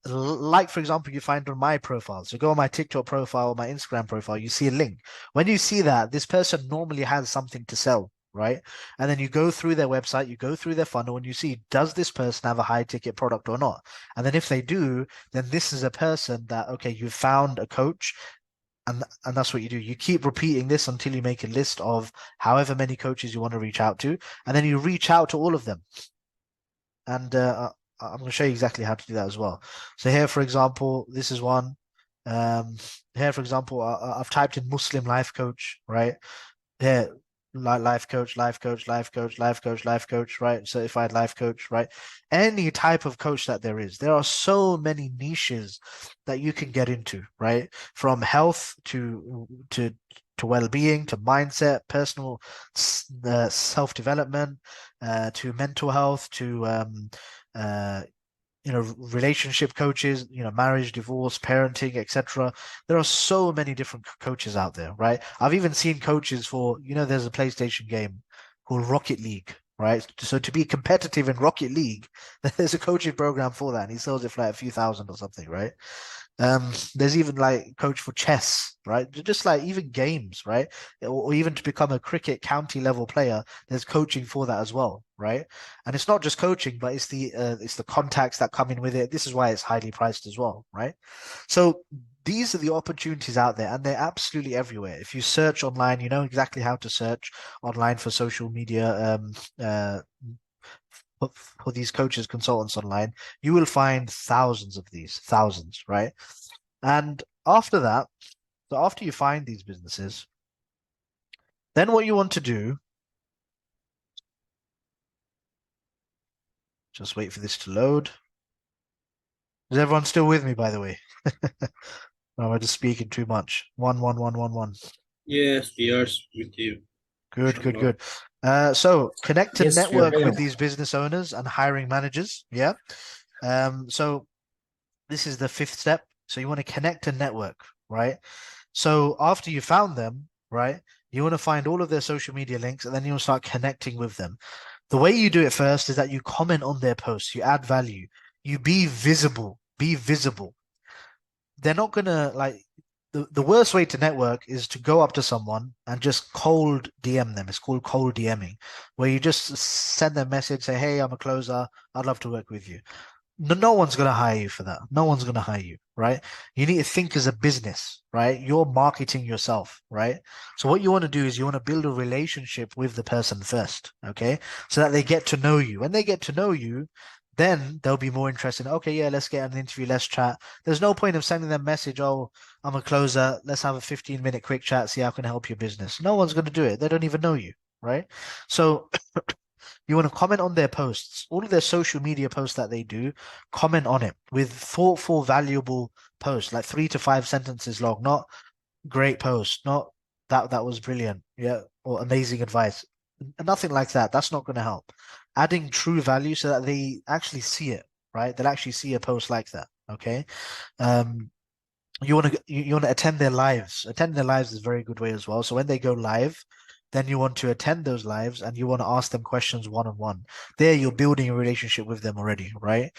Like for example, you find on my profile. So go on my TikTok profile, my Instagram profile, you see a link. When you see that, this person normally has something to sell, right? And then you go through their website, you go through their funnel, and you see, does this person have a high ticket product or not? And then if they do, then this is a person that, okay, you found a coach, and that's what you do. You keep repeating this until you make a list of however many coaches you want to reach out to, and then you reach out to all of them. And I'm going to show you exactly how to do that as well. So here, for example, this is one. Here, for example, I've typed in Muslim life coach, right? Here, life coach, life coach, life coach, life coach, life coach, right? Certified life coach, right? Any type of coach that there is. There are so many niches that you can get into, right? From health to well-being, to mindset, personal self-development, to mental health, to uh, relationship coaches, marriage, divorce, parenting, etc. There are so many different coaches out there, right? I've even seen coaches for, there's a PlayStation game called Rocket League, right? So to be competitive in Rocket League, there's a coaching program for that, and he sells it for like a few thousand or something, right? There's even like coach for chess, right? Just like even games, right? Or even to become a cricket county level player, there's coaching for that as well, right? And it's not just coaching, but it's the contacts that come in with it. This is why it's highly priced as well, right? So these are the opportunities out there, and they're absolutely everywhere. If you search online, you know exactly how to search online for social media for these coaches, consultants online, you will find thousands of these, thousands, right? And after that, so after you find these businesses, then what you want to do, just wait for this to load. Is everyone still with me, by the way? Or am I just speaking too much? 11111. Yes, we are with you. Good, good, Inshallah. good. So connect and Yes, we are network with available. these business owners and hiring managers. Yeah. So this is the fifth step. So you want to connect and network, right? So after you found them, right, you want to find all of their social media links, and then you want to start connecting with them. The way you do it first is that you comment on their posts, you add value, you be visible, be visible. They're not gonna like the worst way to network is to go up to someone and just cold DM them. It's called cold DMing, where you just send them a message, say, "Hey, I'm a closer. I'd love to work with you." No one's going to hire you for that. No one's going to hire you, right? You need to think as a business, right? You're marketing yourself, right? So what you want to do is you want to build a relationship with the person first, okay? So that they get to know you. When they get to know you, then they'll be more interested. Okay, yeah, let's get an interview, let's chat. There's no point of sending them a message, oh, I'm a closer, let's have a 15-minute quick chat, see how I can help your business. No one's going to do it. They don't even know you, right? So you want to comment on their posts, all of their social media posts that they do, comment on it with thoughtful, valuable posts, like 3 to 5 sentences long, not great post, not that was brilliant, yeah, or amazing advice. Nothing like that. That's not going to help. Adding true value so that they actually see it, right? They'll actually see a post like that. Okay. Um, you want to attend their lives. Attend their lives is a very good way as well. So when they go live, then you want to attend those lives and you want to ask them questions one on one. There, you're building a relationship with them already, right?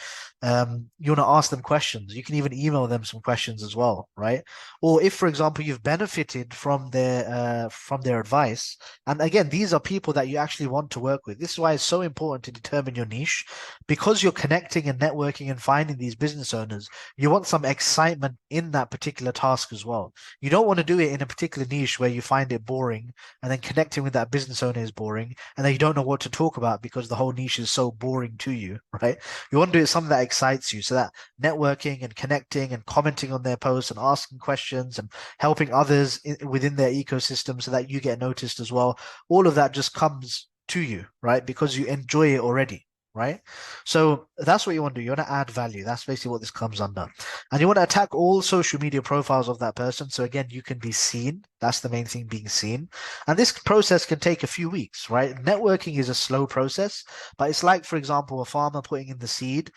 You want to ask them questions. You can even email them some questions as well, right? Or if, for example, you've benefited from their advice, and again, these are people that you actually want to work with. This is why it's so important to determine your niche, because you're connecting and networking and finding these business owners. You want some excitement in that particular task as well. You don't want to do it in a particular niche where you find it boring, and then connecting with that business owner is boring, and then you don't know what to talk about because the whole niche is so boring to you, right? You want to do something that excites you, so that networking and connecting and commenting on their posts and asking questions and helping others within their ecosystem so that you get noticed as well. All of that just comes to you, right? Because you enjoy it already, right? So that's what you want to do. You want to add value. That's basically what this comes under. And you want to attack all social media profiles of that person. So again, you can be seen. That's the main thing, being seen. And this process can take a few weeks, right? Networking is a slow process, but it's like, for example, a farmer putting in the seed,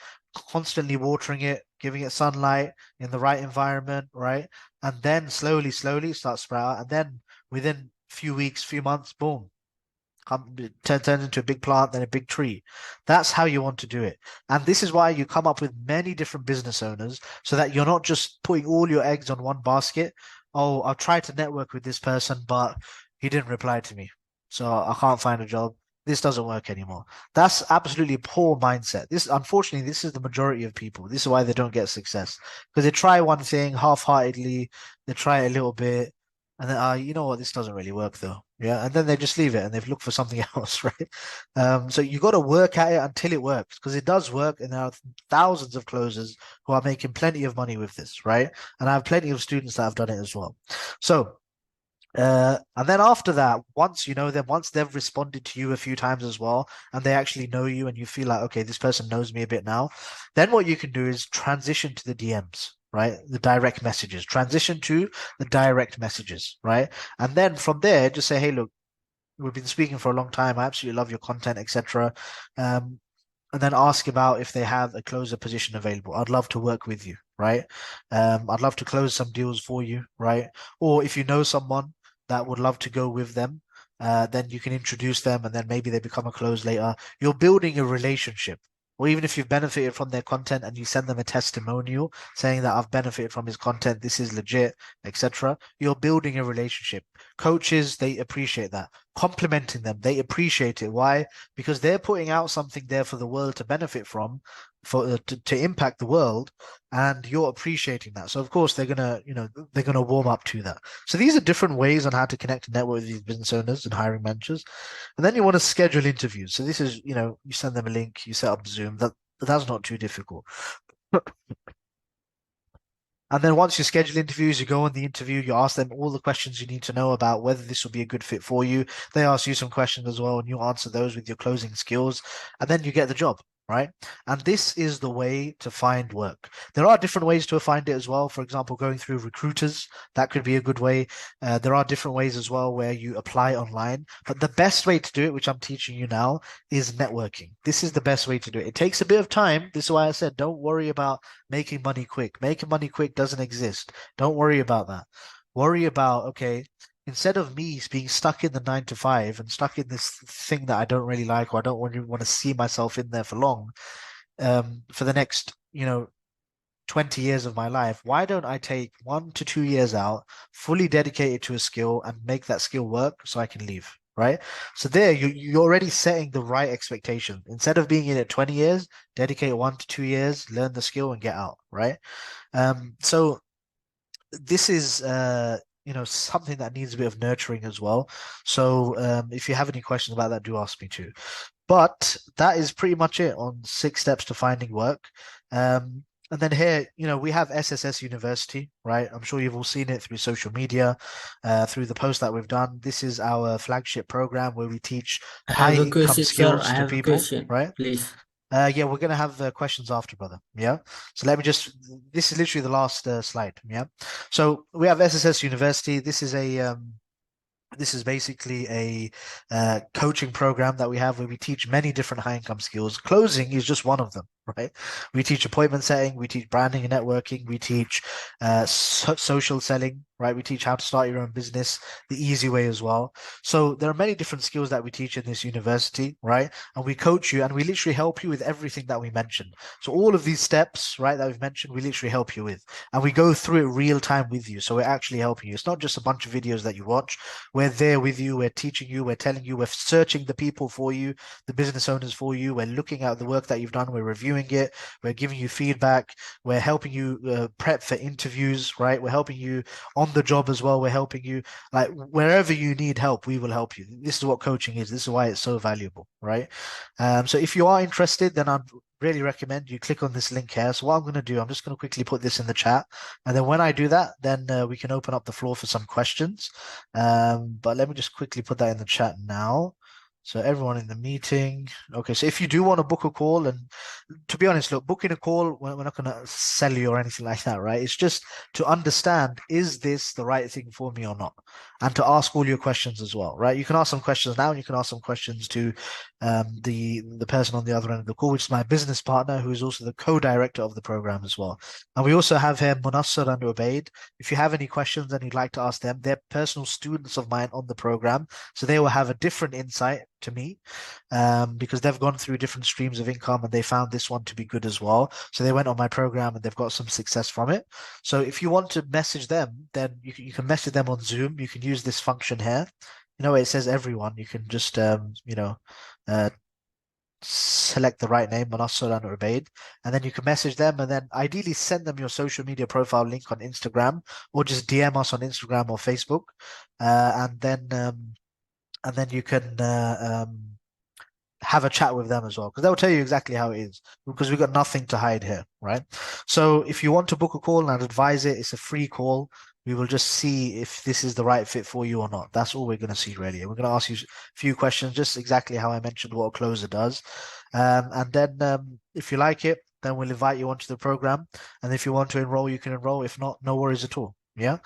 constantly watering it, giving it sunlight in the right environment, right? And then slowly, slowly it starts to sprout. And then within a few weeks, few months, boom, turns into a big plant, then a big tree. That's how you want to do it. And this is why you come up with many different business owners, so that you're not just putting all your eggs on one basket. Oh, I've tried to network with this person, but he didn't reply to me, so I can't find a job. This doesn't work anymore. That's absolutely poor mindset. Unfortunately, this is the majority of people. This is why they don't get success, because they try one thing half-heartedly, they try it a little bit, and then, you know what, this doesn't really work though. Yeah, and then they just leave it and they've looked for something else, right? So you got to work at it until it works, because it does work, and there are thousands of closers who are making plenty of money with this, right? And I have plenty of students that have done it as well. So and then after that, once you know them, once they've responded to you a few times as well, and they actually know you, and you feel like, okay, this person knows me a bit now, then what you can do is transition to the DMs, right? The direct messages. Transition to the direct messages, right? And then from there, just say, hey, look, we've been speaking for a long time. I absolutely love your content, etc. And then ask about if they have a closer position available. I'd love to work with you, right? I'd love to close some deals for you, right? Or if you know someone that would love to go with them, then you can introduce them, and then maybe they become a close later. You're building a relationship. Or even if you've benefited from their content and you send them a testimonial saying that I've benefited from his content, this is legit, etc. You're building a relationship. Coaches, they appreciate that. Complimenting them, they appreciate it. Why? Because they're putting out something there for the world to benefit from, to impact the world, and you're appreciating that. So of course they're gonna warm up to that. So these are different ways on how to connect and network with these business owners and hiring managers. And then you want to schedule interviews. So this is, you send them a link, you set up Zoom. That's not too difficult. And then once you schedule interviews, you go on the interview, you ask them all the questions you need to know about whether this will be a good fit for you. They ask you some questions as well, and you answer those with your closing skills, and then you get the job, right? And this is the way to find work. There are different ways to find it as well. For example, going through recruiters, that could be a good way. There are different ways as well where you apply online. But the best way to do it, which I'm teaching you now, is networking. This is the best way to do it. It takes a bit of time. This is why I said don't worry about making money quick. Making money quick doesn't exist. Don't worry about that. Worry about, okay, instead of me being stuck in the 9 to 5 and stuck in this thing that I don't really like, or I don't really want to see myself in there for long, for the next, 20 years of my life, why don't I take 1 to 2 years out, fully dedicated to a skill, and make that skill work so I can leave, right? So there, you're already setting the right expectation. Instead of being in it 20 years, dedicate 1 to 2 years, learn the skill, and get out, right? So this is something that needs a bit of nurturing as well. So if you have any questions about that, do ask me too. But that is pretty much it on 6 steps to finding work. And then here, we have SSS University, right? I'm sure you've all seen it through social media, through the post that we've done. This is our flagship program where we teach I high have a income question, sir. skills I to have a people, question, right? please. Yeah, we're gonna have questions after, brother. Yeah. So let me just. This is literally the last slide. Yeah. So we have SSS University. This is basically a coaching program that we have where we teach many different high income skills. Closing is just one of them, right? We teach appointment setting, we teach branding and networking, we teach social selling, right? We teach how to start your own business the easy way as well. So there are many different skills that we teach in this university, right? And we coach you and we literally help you with everything that we mentioned. So all of these steps, right, that we've mentioned, we literally help you with. And we go through it real time with you. So we're actually helping you. It's not just a bunch of videos that you watch. We're there with you. We're teaching you. We're telling you. We're searching the people for you, the business owners for you. We're looking at the work that you've done. We're reviewing it. We're giving you feedback. We're helping you prep for interviews, right? We're helping you on the job as well. We're helping you, like, wherever you need help, we will help you. This is what coaching is. This is why it's so valuable, right? So if you are interested, then I'd really recommend you click on this link here. So what I'm going to do, I'm just going to quickly put this in the chat. And then when I do that, then we can open up the floor for some questions. But let me just quickly put that in the chat now. So everyone in the meeting. Okay, so if you do want to book a call, and to be honest, look, booking a call, we're not going to sell you or anything like that, right? It's just to understand, is this the right thing for me or not? And to ask all your questions as well, right? You can ask some questions now, and you can ask some questions to the person on the other end of the call, which is my business partner, who is also the co-director of the program as well. And we also have here Munassar and Ubaid. If you have any questions and you'd like to ask them, they're personal students of mine on the program, so they will have a different insight to me, because they've gone through different streams of income and they found this one to be good as well. So they went on my program and they've got some success from it. So if you want to message them, then you can message them on Zoom. You can use this function here. You know, it says everyone. You can just select the right name, Manassar and Ubaid, and then you can message them, and then ideally send them your social media profile link on Instagram, or just DM us on Instagram or Facebook, and then you can have a chat with them as well, because they'll tell you exactly how it is, because we've got nothing to hide here, right? So if you want to book a call and I'd advise it, it's a free call. We will just see if this is the right fit for you or not. That's all we're going to see, really. We're going to ask you a few questions, just exactly how I mentioned what a closer does. And then if you like it, then we'll invite you onto the program. And if you want to enroll, you can enroll. If not, no worries at all. Yeah.